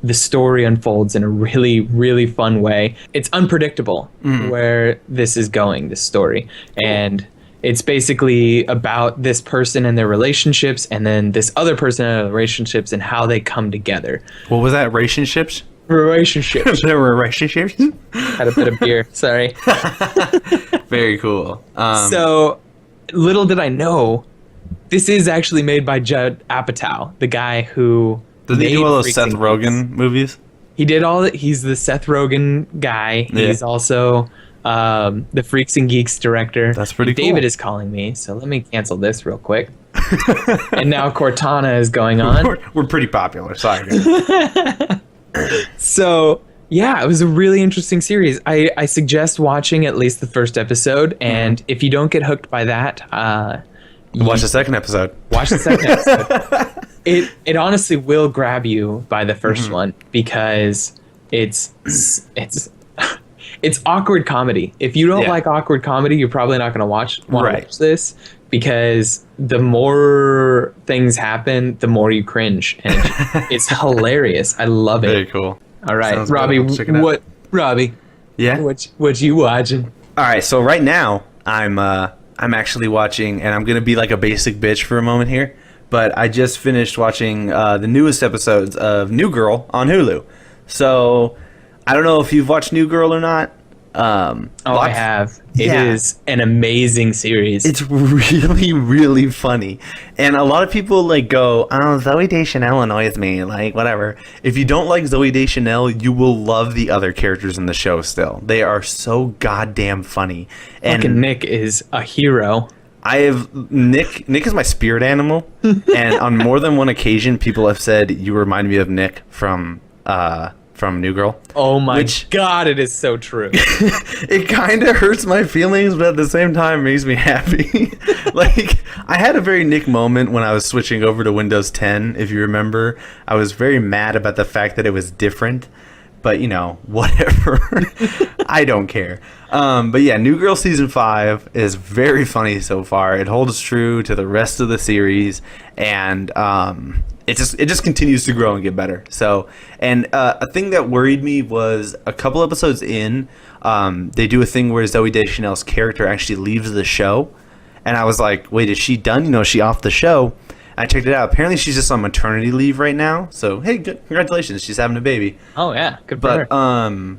the story unfolds in a really, really fun way. It's unpredictable where this is going, this story. And it's basically about this person and their relationships, and then this other person and their relationships and how they come together. What was that? Relationships? Relationships. There were relationships? Had a bit of beer. Sorry. Very cool. So, little did I know, this is actually made by Judd Apatow, the guy who... Did he do all those Seth Rogen movies? He did all that. He's the Seth Rogen guy. Yeah. He's also the Freaks and Geeks director. That's pretty cool. David is calling me, so let me cancel this real quick. And now Cortana is going on. We're pretty popular. Sorry. So, yeah, it was a really interesting series. I suggest watching at least the first episode, and if you don't get hooked by that... watch the second episode. Watch the second episode. It honestly will grab you by the first one, because it's awkward comedy. If you don't like awkward comedy, you're probably not going to watch this, because the more things happen, the more you cringe, and it's hilarious. I love it. Very cool. All right, sounds Robbie, Robbie? Yeah. What you watching? All right, so right now I'm actually watching, and I'm gonna be like a basic bitch for a moment here, but I just finished watching the newest episodes of New Girl on Hulu. So I don't know if you've watched New Girl or not. I have. It is an amazing series. It's really, really funny. And a lot of people like go, oh, Zooey Deschanel annoys me, like whatever. If you don't like Zooey Deschanel, you will love the other characters in the show still. They are so goddamn funny. And Nick is a hero. I have Nick is my spirit animal. And on more than one occasion, people have said, you remind me of Nick from New Girl. Oh my God, it is so true. It kind of hurts my feelings, but at the same time makes me happy. Like, I had a very Nick moment when I was switching over to Windows 10, if you remember. I was very mad about the fact that it was different, but you know, whatever. I don't care. But yeah, New Girl Season 5 is very funny so far. It holds true to the rest of the series, and it just continues to grow and get better. So, and a thing that worried me was a couple episodes in, they do a thing where Zooey Deschanel's character actually leaves the show, and I was like, wait, is she done? You know, is she off the show? I checked it out. Apparently, she's just on maternity leave right now. So, hey, good, congratulations, she's having a baby. Oh yeah, good for her.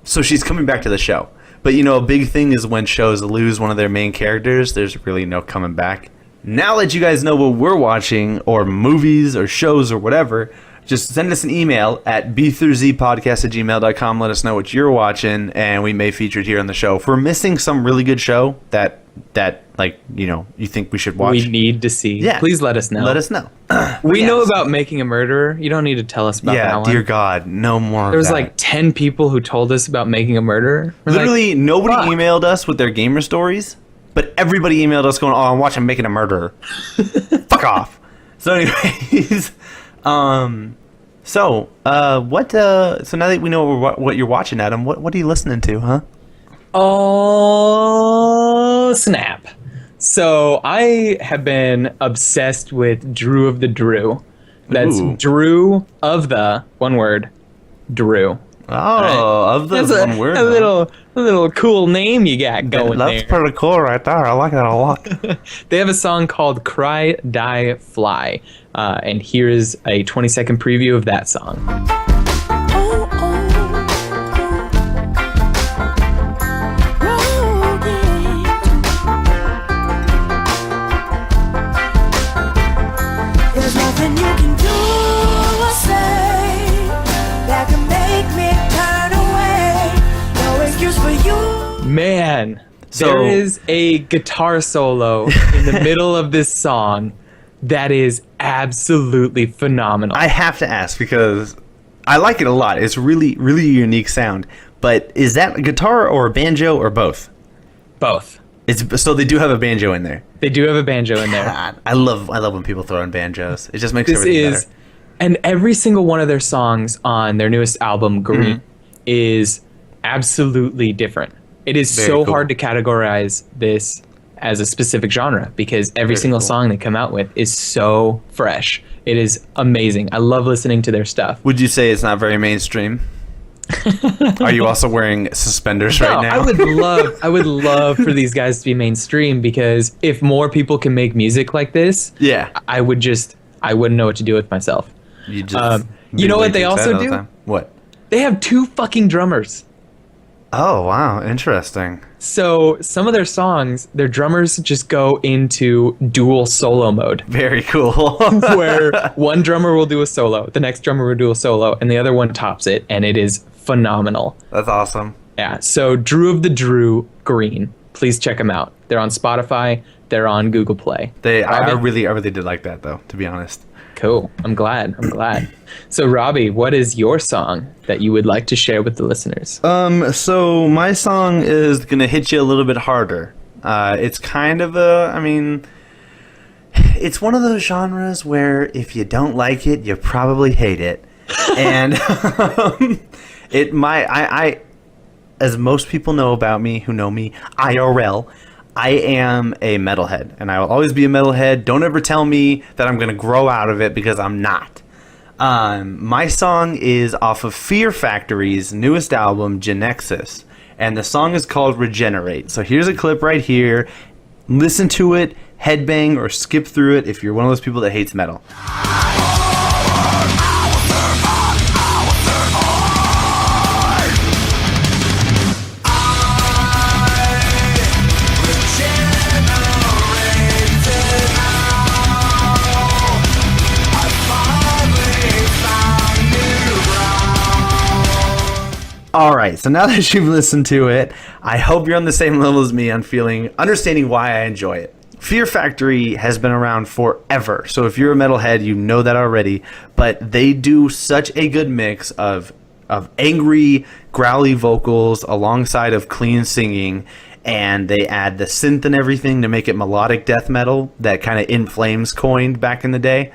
So she's coming back to the show. But you know, a big thing is when shows lose one of their main characters, there's really no coming back. Now that you guys know what we're watching, or movies, or shows, or whatever, just send us an email at BthroughZpodcast@gmail.com. Let us know what you're watching, and we may feature it here on the show. If we're missing some really good show that like, you think we should watch, we need to see. Yeah, please let us know. Let us know. We know about Making a Murderer. You don't need to tell us about that one. Yeah, dear God, no more. There was like 10 people who told us about Making a Murderer. Literally, nobody emailed us with their gamer stories, but everybody emailed us going, "Oh, I'm watching Making a Murderer." Fuck off. So, anyways, so now that we know what you're watching, Adam, what are you listening to, huh? Oh, snap. So I have been obsessed with Drew of the Drew. That's Drew of the, one word, Drew. Oh, right. Of the one word. A little cool name you got going there. That's pretty cool right there. I like that a lot. They have a song called Cry, Die, Fly. And here's a 20-second preview of that song. Man, there is a guitar solo in the middle of this song that is absolutely phenomenal. I have to ask because I like it a lot. It's really, really unique sound. But is that a guitar or a banjo or both? Both. So they do have a banjo in there. They do have a banjo in there. God, I love when people throw in banjos. It just makes everything better. And every single one of their songs on their newest album, Green, is absolutely different. It is so hard to categorize this as a specific genre because every single song they come out with is so fresh. It is amazing. I love listening to their stuff. Would you say it's not very mainstream? Are you also wearing suspenders right now? I would love for these guys to be mainstream because if more people can make music like this, I wouldn't know what to do with myself. You know what they also do? What? They have 2 fucking drummers. Oh, wow. Interesting. So some of their songs, their drummers just go into dual solo mode. Very cool. Where one drummer will do a solo, the next drummer will do a solo, and the other one tops it, and it is phenomenal. That's awesome. Yeah, so Drew of the Drew, Green. Please check them out. They're on Spotify. They're on Google Play. I really did like that, though, to be honest. Cool. I'm glad. So, Robbie, what is your song that you would like to share with the listeners? So my song is going to hit you a little bit harder. It's kind of it's one of those genres where if you don't like it, you probably hate it. And as most people know about me, who know me, IRL, I am a metalhead, and I will always be a metalhead. Don't ever tell me that I'm going to grow out of it because I'm not. My song is off of Fear Factory's newest album, Genexus, and the song is called Regenerate. So here's a clip right here. Listen to it, headbang, or skip through it if you're one of those people that hates metal. All right, so now that you've listened to it, I hope you're on the same level as me on understanding why I enjoy it. Fear Factory has been around forever, so if you're a metalhead, you know that already, but they do such a good mix of angry, growly vocals alongside of clean singing, and they add the synth and everything to make it melodic death metal that kind of In Flames coined back in the day.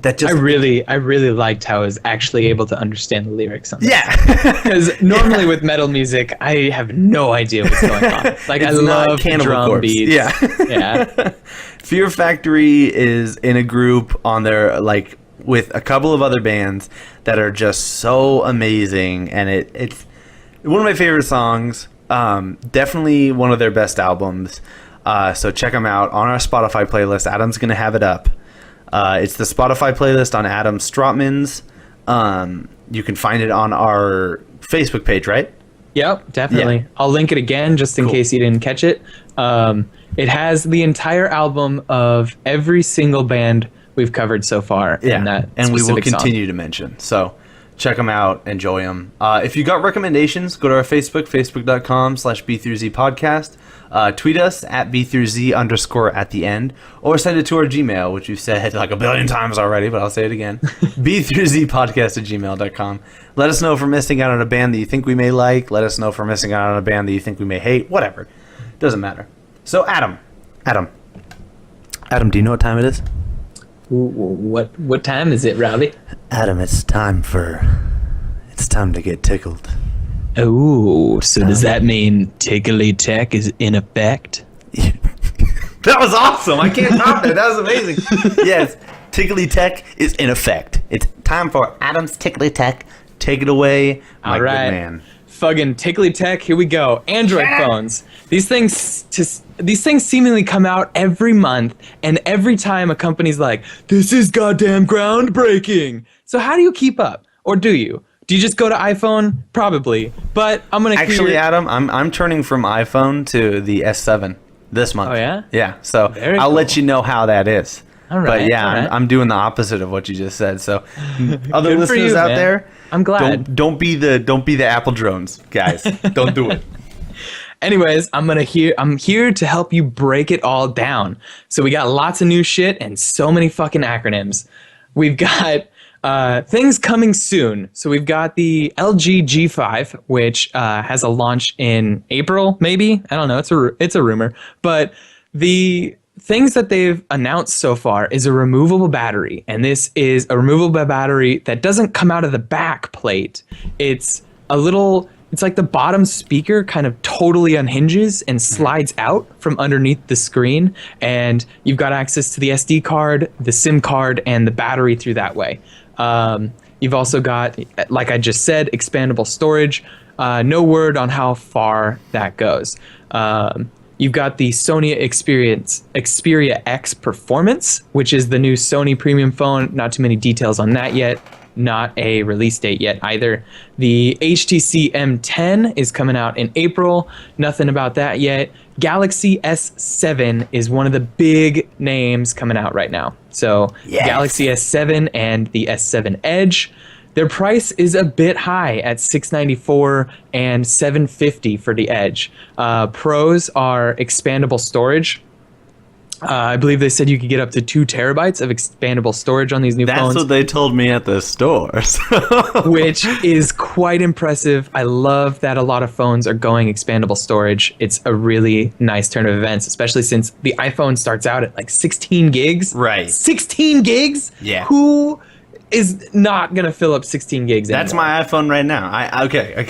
I really liked how I was actually able to understand the lyrics on this. Yeah. Because normally with metal music, I have no idea what's going on. Like, I love drum beats. Yeah. Yeah. Fear Factory is in a group on their, with a couple of other bands that are just so amazing. And it's one of my favorite songs. Definitely one of their best albums. So check them out on our Spotify playlist. Adam's going to have it up. It's the Spotify playlist on Adam Strotman's. You can find it on our Facebook page, right? Yep, definitely. Yeah. I'll link it again just in case you didn't catch it. It has the entire album of every single band we've covered so far. Yeah, and we will continue to mention. So check them out, enjoy them. If you got recommendations, go to our Facebook, facebook.com/BthroughZpodcast. Tweet us at BthroughZ_ at the end, or send it to our Gmail, which we've said like a billion times already, but I'll say it again. BthroughZpodcast@gmail.com. Let us know if we're missing out on a band that you think we may like. Let us know if we're missing out on a band that you think we may hate. Whatever. Doesn't matter. So Adam, do you know what time it is? What time is it, Robbie? Adam, it's time to get tickled. Oh, so does that mean Tickly Tech is in effect? That was awesome. I can't top that. That was amazing. Yes, Tickly Tech is in effect. It's time for Adam's Tickly Tech. Take it away, my good man. Fucking Tickly Tech, here we go. Android phones. These things seemingly come out every month, and every time a company's like, this is goddamn groundbreaking. So how do you keep up? Or do you? Do you just go to iPhone? Probably. But I'm going to Actually, Adam, I'm turning from iPhone to the S7 this month. Oh, yeah? Yeah, so I'll let you know how that is. All right. But yeah, I'm doing the opposite of what you just said. So other listeners out there, I'm glad. Don't be the Apple drones, guys. Don't do it. Anyways, I'm here to help you break it all down. So we got lots of new shit and so many fucking acronyms. We've got things coming soon. So we've got the LG G5, which has a launch in April, maybe. I don't know. It's a rumor. But the things that they've announced so far is a removable battery. And this is a removable battery that doesn't come out of the back plate. It's like the bottom speaker kind of totally unhinges and slides out from underneath the screen. And you've got access to the SD card, the SIM card, and the battery through that way. You've also got, like I just said, expandable storage. No word on how far that goes. You've got the Sony Xperia X Performance, which is the new Sony premium phone. Not too many details on that yet. Not a release date yet either. The HTC M10 is coming out in April. Nothing about that yet. Galaxy S7 is one of the big names coming out right now. So yes. Galaxy S7 and the S7 Edge. Their price is a bit high at $694 and $750 for the Edge. Pros are expandable storage. I believe they said you could get up to 2 terabytes of expandable storage on these new phones. That's what they told me at the stores. Which is quite impressive. I love that a lot of phones are going expandable storage. It's a really nice turn of events, especially since the iPhone starts out at like 16 gigs. Right. 16 gigs? Yeah. Who is not going to fill up 16 gigs anymore? That's my iPhone right now. Okay. I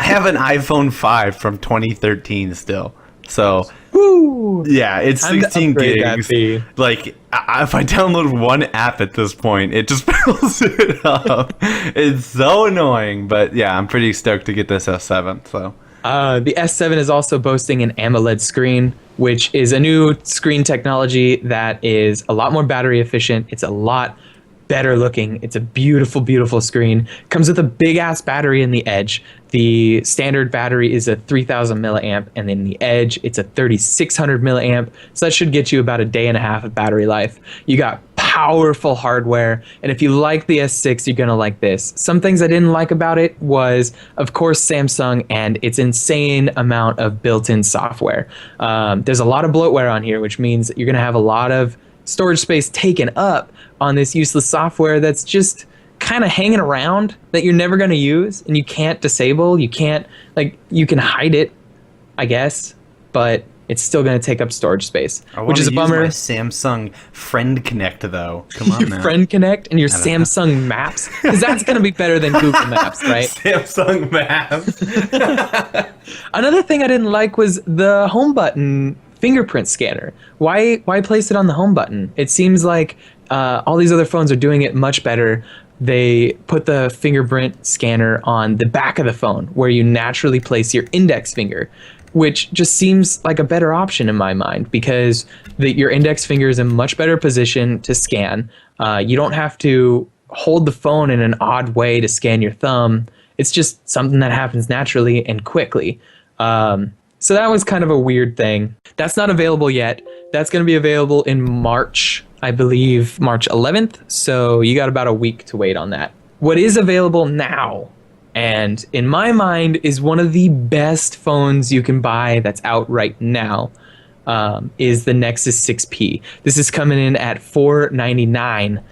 have an iPhone 5 from 2013 still. So... Woo! Yeah, it's 16 gigs. Like, if I download one app at this point, it just fills it up. It's so annoying, but yeah, I'm pretty stoked to get this S7. So, the S7 is also boasting an AMOLED screen, which is a new screen technology that is a lot more battery efficient. It's a lot better looking. It's a beautiful, beautiful screen. Comes with a big ass battery in the Edge. The standard battery is a 3000 milliamp, and in the Edge, it's a 3600 milliamp. So that should get you about a day and a half of battery life. You got powerful hardware, and if you like the S6, you're gonna like this. Some things I didn't like about it was, of course, Samsung and its insane amount of built-in software. There's a lot of bloatware on here, which means you're gonna have a lot of storage space taken up on this useless software that's just kind of hanging around that you're never going to use and you can't disable. You can't, you can hide it, I guess, but it's still going to take up storage space, which is a bummer. My Samsung Friend Connect, though. Come on, your Friend Connect and your Samsung Maps, because that's going to be better than Google Maps, right? Samsung Maps. Another thing I didn't like was the home button fingerprint scanner. Why place it on the home button? It seems like all these other phones are doing it much better. They put the fingerprint scanner on the back of the phone where you naturally place your index finger, which just seems like a better option in my mind, because your index finger is in much better position to scan. You don't have to hold the phone in an odd way to scan your thumb. It's just something that happens naturally and quickly. So that was kind of a weird thing. That's not available yet. That's going to be available in March I believe March 11th. So you got about a week to wait on that. What is available now, and in my mind is one of the best phones you can buy that's out right now, is the Nexus 6P. This is coming in at $499.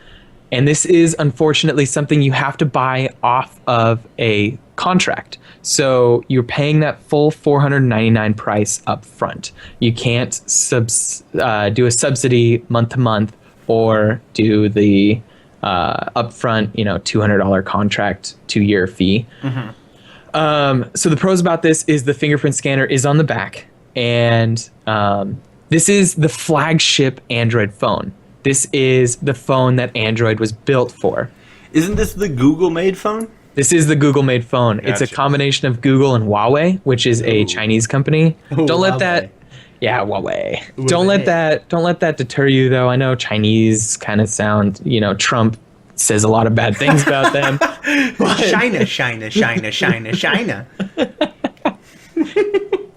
And this is unfortunately something you have to buy off of a contract. So you're paying that full $499 price up front. You can't do a subsidy month to month or do the upfront, $200 contract 2-year fee. Mm-hmm. So the pros about this is the fingerprint scanner is on the back, and this is the flagship Android phone. This is the phone that Android was built for. Isn't this the Google-made phone? This is the Google-made phone. Gotcha. It's a combination of Google and Huawei, which is a Chinese company. Don't let that... Yeah, Huawei. Don't let that deter you, though. I know Chinese kind of sound... Trump says a lot of bad things about them. China.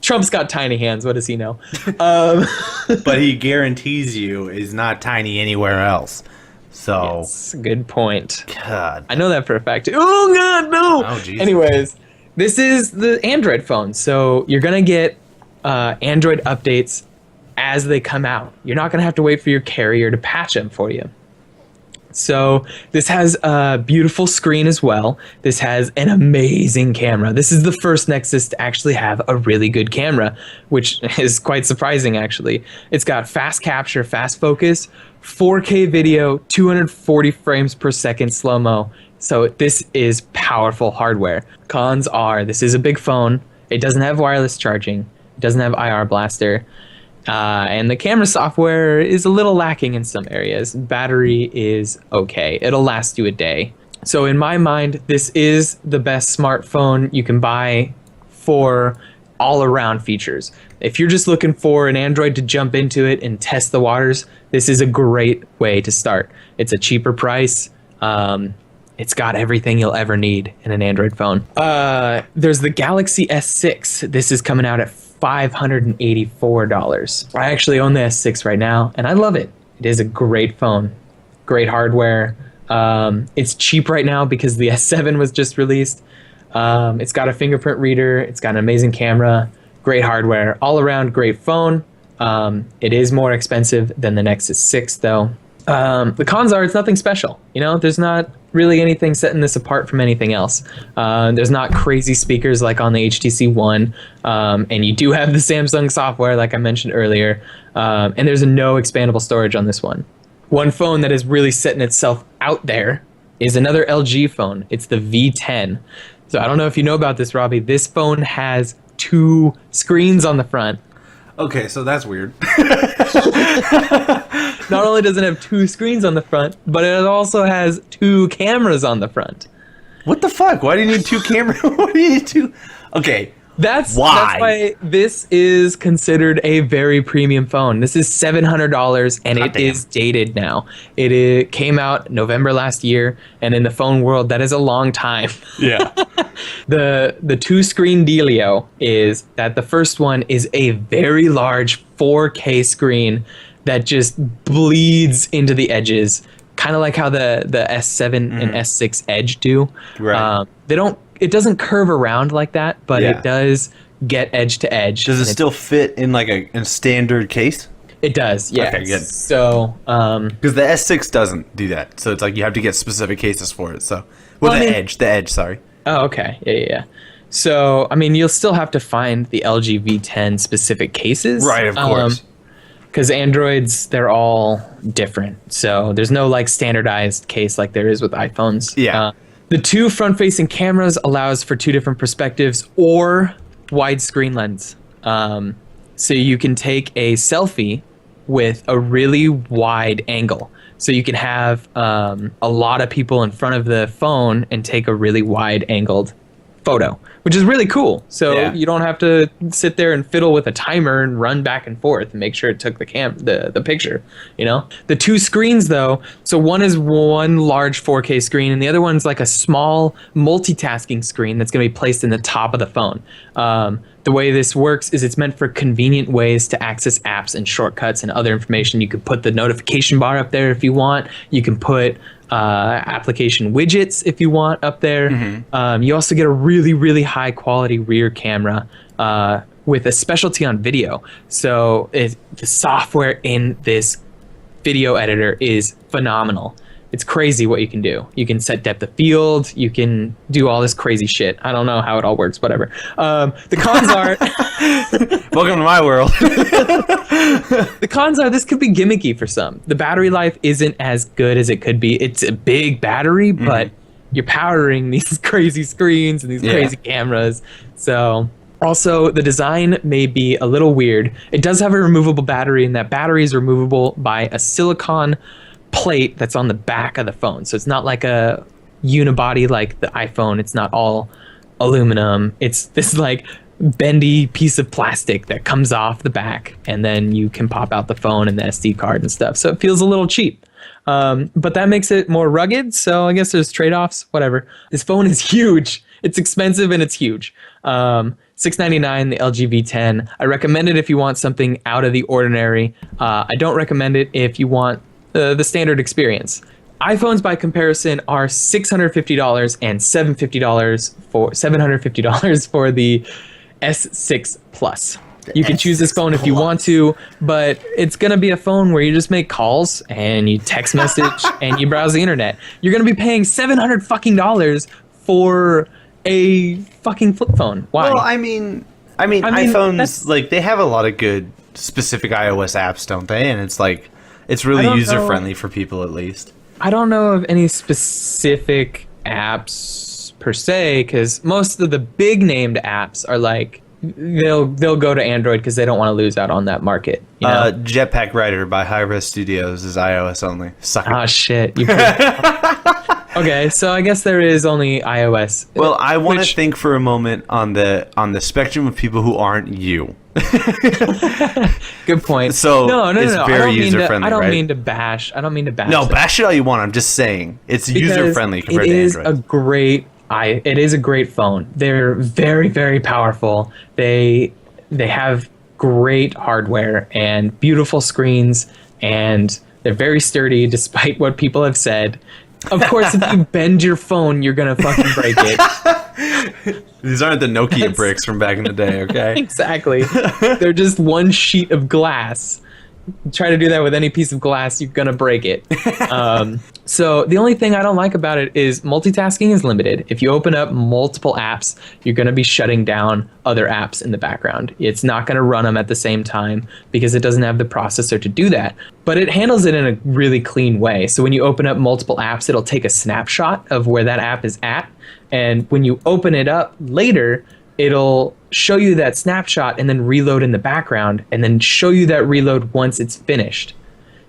Trump's got tiny hands. What does he know? But he guarantees you is not tiny anywhere else. So yes, good point. God, I know that for a fact. Oh God, no. Oh, Jesus. Anyways, this is the Android phone, so you're gonna get Android updates as they come out. You're not gonna have to wait for your carrier to patch them for you. So this has a beautiful screen as well. This has an amazing camera. This is the first Nexus to actually have a really good camera, which is quite surprising, actually. It's got fast capture, fast focus, 4K video, 240 frames per second slow-mo. So this is powerful hardware. Cons are, this is a big phone. It doesn't have wireless charging. It doesn't have IR blaster. And the camera software is a little lacking in some areas. Battery is okay. It'll last you a day. So in my mind, this is the best smartphone you can buy for all-around features. If you're just looking for an Android to jump into it and test the waters, this is a great way to start. It's a cheaper price. It's got everything you'll ever need in an Android phone. There's the Galaxy S6. This is coming out at $584. I actually own the S6 right now, and I love it. It is a great phone, great hardware. It's cheap right now because the S7 was just released. It's got a fingerprint reader. It's got an amazing camera, great hardware, all around great phone. It is more expensive than the Nexus 6 though. The cons are it's nothing special. There's not really anything setting this apart from anything else. There's not crazy speakers like on the HTC One, and you do have the Samsung software like I mentioned earlier, and there's no expandable storage on this one. One phone that is really setting itself out there is another LG phone. It's the V10. So I don't know if you know about this, Robbie. This phone has 2 screens on the front. Okay, so that's weird. Not only does it have 2 screens on the front, but it also has 2 cameras on the front. What the fuck? Why do you need 2 cameras? Why do you need 2? Okay. That's why this is considered a very premium phone. This is $700, and it is dated now. It came out November last year, and in the phone world, that is a long time. Yeah. The 2-screen dealio is that the first one is a very large 4K screen that just bleeds into the edges, kind of like how the S7 and S6 Edge do. Right. It doesn't curve around like that, but it does get edge to edge. Does it still fit in like a standard case? It does, yeah. Okay, good. So, because the S6 doesn't do that, so it's like you have to get specific cases for it. So, the Edge, sorry. Oh, okay, yeah. So, you'll still have to find the LG V10 specific cases, right? Of course. Because Androids, they're all different. So there's no like standardized case like there is with iPhones. Yeah. The 2 front-facing cameras allows for 2 different perspectives or widescreen lens. So you can take a selfie with a really wide angle. So you can have a lot of people in front of the phone and take a really wide-angled photo, which is really cool. So you don't have to sit there and fiddle with a timer and run back and forth and make sure it took the picture, The 2 screens though, so one is one large 4K screen and the other one's like a small multitasking screen that's going to be placed in the top of the phone. The The way this works is it's meant for convenient ways to access apps and shortcuts and other information. You could put the notification bar up there if you want. You can put application widgets if you want up there. You also get a really, really high quality rear camera with a specialty on video. So the software in this video editor is phenomenal. It's crazy what you can do. You can set depth of field. You can do all this crazy shit. I don't know how it all works, whatever. The cons are... Welcome to my world. The cons are this could be gimmicky for some. The battery life isn't as good as it could be. It's a big battery, but you're powering these crazy screens and these crazy cameras. So... Also, the design may be a little weird. It does have a removable battery, and that battery is removable by a silicone plate that's on the back of the phone. So it's not like a unibody like the iPhone. It's not all aluminum. It's this like bendy piece of plastic that comes off the back, and then you can pop out the phone and the SD card and stuff. So it feels a little cheap. But that makes it more rugged. So I guess there's trade-offs, whatever. This phone is huge. It's expensive and it's huge. $699, the LG V10. I recommend it if you want something out of the ordinary. I don't recommend it if you want the standard experience. iPhones, by comparison, are $650 and $750 for the S6 Plus. You can choose this phone if you want to, but it's going to be a phone where you just make calls and you text message and you browse the internet. You're going to be paying $700 fucking dollars for a fucking flip phone. Why? Well, I mean iPhones, like, they have a lot of good specific iOS apps, don't they? And it's like, it's really user-friendly for people, at least. I don't know of any specific apps per se, because most of the big named apps are like, they'll go to Android because they don't want to lose out on that market. You know? Jetpack Rider by Hi-Res Studios is iOS only. Sucker. Oh shit! Okay, so I guess there is only iOS. Well, I want to think for a moment on the spectrum of people who aren't you. Good point. So no, it's very user friendly. I don't mean to bash. No, bash it all you want. I'm just saying it's user friendly compared to Android. It is a great phone. They're very, very powerful. They have great hardware and beautiful screens, and they're very sturdy despite what people have said. Of course, if you bend your phone, you're gonna fucking break it. These aren't the Nokia bricks from back in the day, okay? Exactly. They're just one sheet of glass. Try to do that with any piece of glass, you're gonna break it. So the only thing I don't like about it is multitasking is limited. If you open up multiple apps, you're gonna be shutting down other apps in the background. It's not gonna run them at the same time because it doesn't have the processor to do that. But it handles it in a really clean way. So when you open up multiple apps, it'll take a snapshot of where that app is at. And when you open it up later, it'll show you that snapshot and then reload in the background and then show you that reload once it's finished.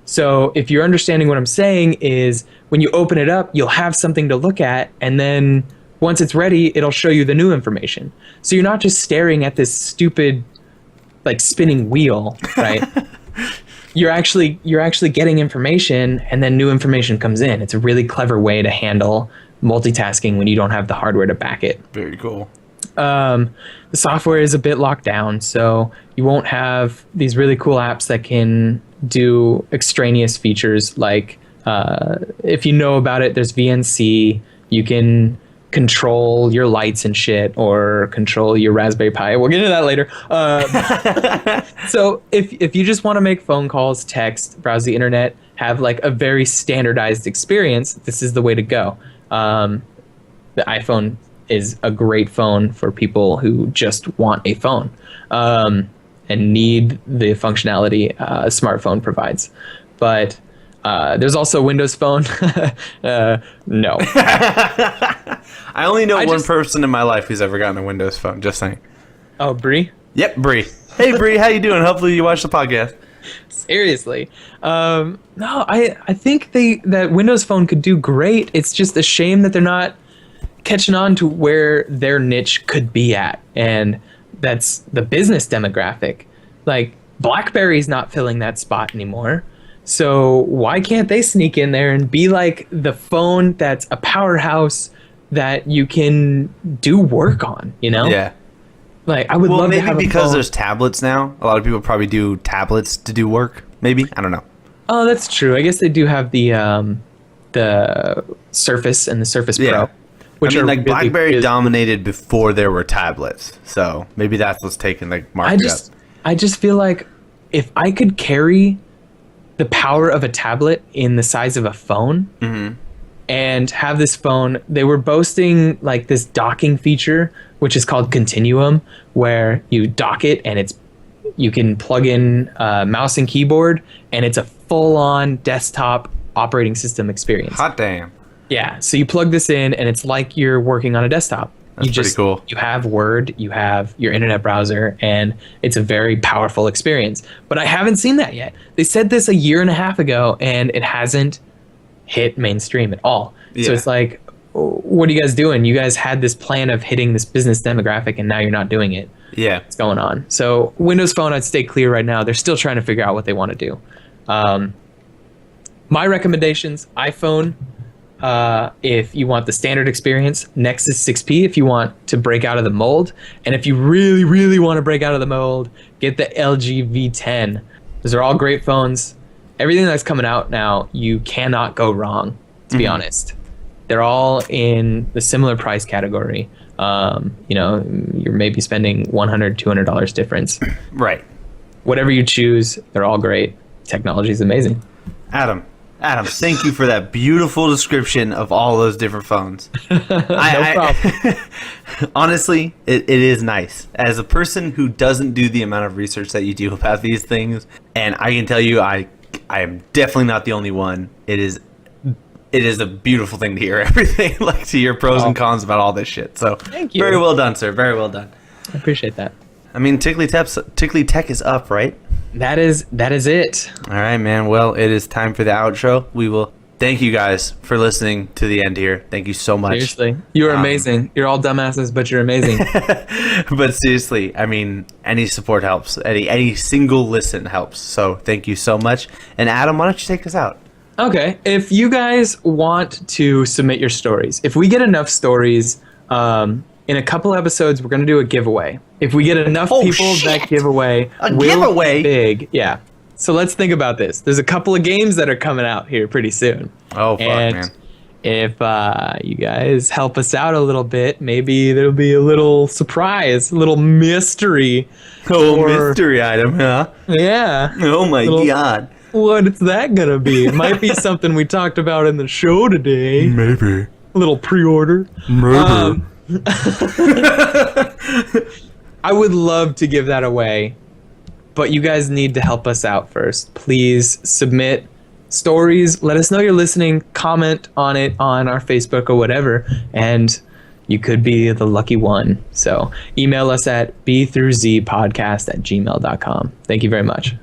So if you're understanding what I'm saying is when you open it up, you'll have something to look at, and then once it's ready, it'll show you the new information. So you're not just staring at this stupid like spinning wheel, right? You're actually getting information, and then new information comes in. It's a really clever way to handle multitasking when you don't have the hardware to back it. Very cool. The software is a bit locked down, so you won't have these really cool apps that can do extraneous features like if you know about it, there's VNC. You can control your lights and shit, or control your Raspberry Pi. We'll get into that later. So if you just want to make phone calls, text, browse the internet, have like a very standardized experience, this is the way to go. The iPhone is a great phone for people who just want a phone and need the functionality a smartphone provides. But there's also Windows Phone. No. I only know one person in my life who's ever gotten a Windows Phone, just saying. Oh, Bree? Yep, Bree. Hey, Bree, how you doing? Hopefully you watch the podcast. Seriously. No, I think that Windows Phone could do great. It's just a shame that they're not catching on to where their niche could be at, and that's the business demographic. Like, BlackBerry's not filling that spot anymore, so why can't they sneak in there and be like the phone that's a powerhouse that you can do work on, you know? Yeah. Like, I would love to have maybe because there's tablets now. A lot of people probably do tablets to do work. Maybe, I don't know. Oh, that's true. I guess they do have the Surface and the Surface Pro, which are like really BlackBerry dominated before there were tablets, so maybe that's what's taking the market up. I just feel like if I could carry the power of a tablet in the size of a phone, and have this phone, they were boasting like this docking feature, which is called Continuum, where you dock it and you can plug in mouse and keyboard, and it's a full-on desktop operating system experience. Hot damn. Yeah, so you plug this in, and it's like you're working on a desktop. That's pretty cool. You have Word, you have your internet browser, and it's a very powerful experience. But I haven't seen that yet. They said this a year and a half ago, and it hasn't hit mainstream at all. Yeah. So it's like, what are you guys doing? You guys had this plan of hitting this business demographic, and now you're not doing it. Yeah. What's going on? So Windows Phone, I'd stay clear right now. They're still trying to figure out what they want to do. My recommendations, iPhone, if you want the standard experience, Nexus 6P if you want to break out of the mold. And if you really, really want to break out of the mold, get the LG V10. Those are all great phones. Everything that's coming out now, you cannot go wrong, to be honest. They're all in the similar price category. You're maybe spending $100, $200 difference. Right. Whatever you choose, they're all great. Technology is amazing. Adam, thank you for that beautiful description of all those different phones. No problem. Honestly, it is nice. As a person who doesn't do the amount of research that you do about these things, and I can tell you, I am definitely not the only one. It is a beautiful thing to hear everything, like to hear pros and cons about all this shit. So, thank you. Very well done, sir. Very well done. I appreciate that. I mean, Tickly Tech is up, right? That is it. All right, man. Well, it is time for the outro. We will thank you guys for listening to the end here. Thank you so much. Seriously, you're amazing. You're all dumbasses, but you're amazing. But seriously, I mean, any support helps. Any single listen helps. So thank you so much. And Adam, why don't you take us out? Okay. If you guys want to submit your stories, if we get enough stories, in a couple episodes, we're going to do a giveaway. If we get enough people, that giveaway will be big. Yeah. So let's think about this. There's a couple of games that are coming out here pretty soon. Oh, fuck, man. If you guys help us out a little bit, maybe there'll be a little surprise, a little mystery. Mystery item, huh? Yeah. Oh, my God. What's that going to be? It might be something we talked about in the show today. Maybe. A little pre-order. Maybe. I would love to give that away, but you guys need to help us out first. Please submit stories. Let us know you're listening. Comment on it on our Facebook or whatever, and you could be the lucky one. So email us at BthroughZpodcast@gmail.com. Thank you very much.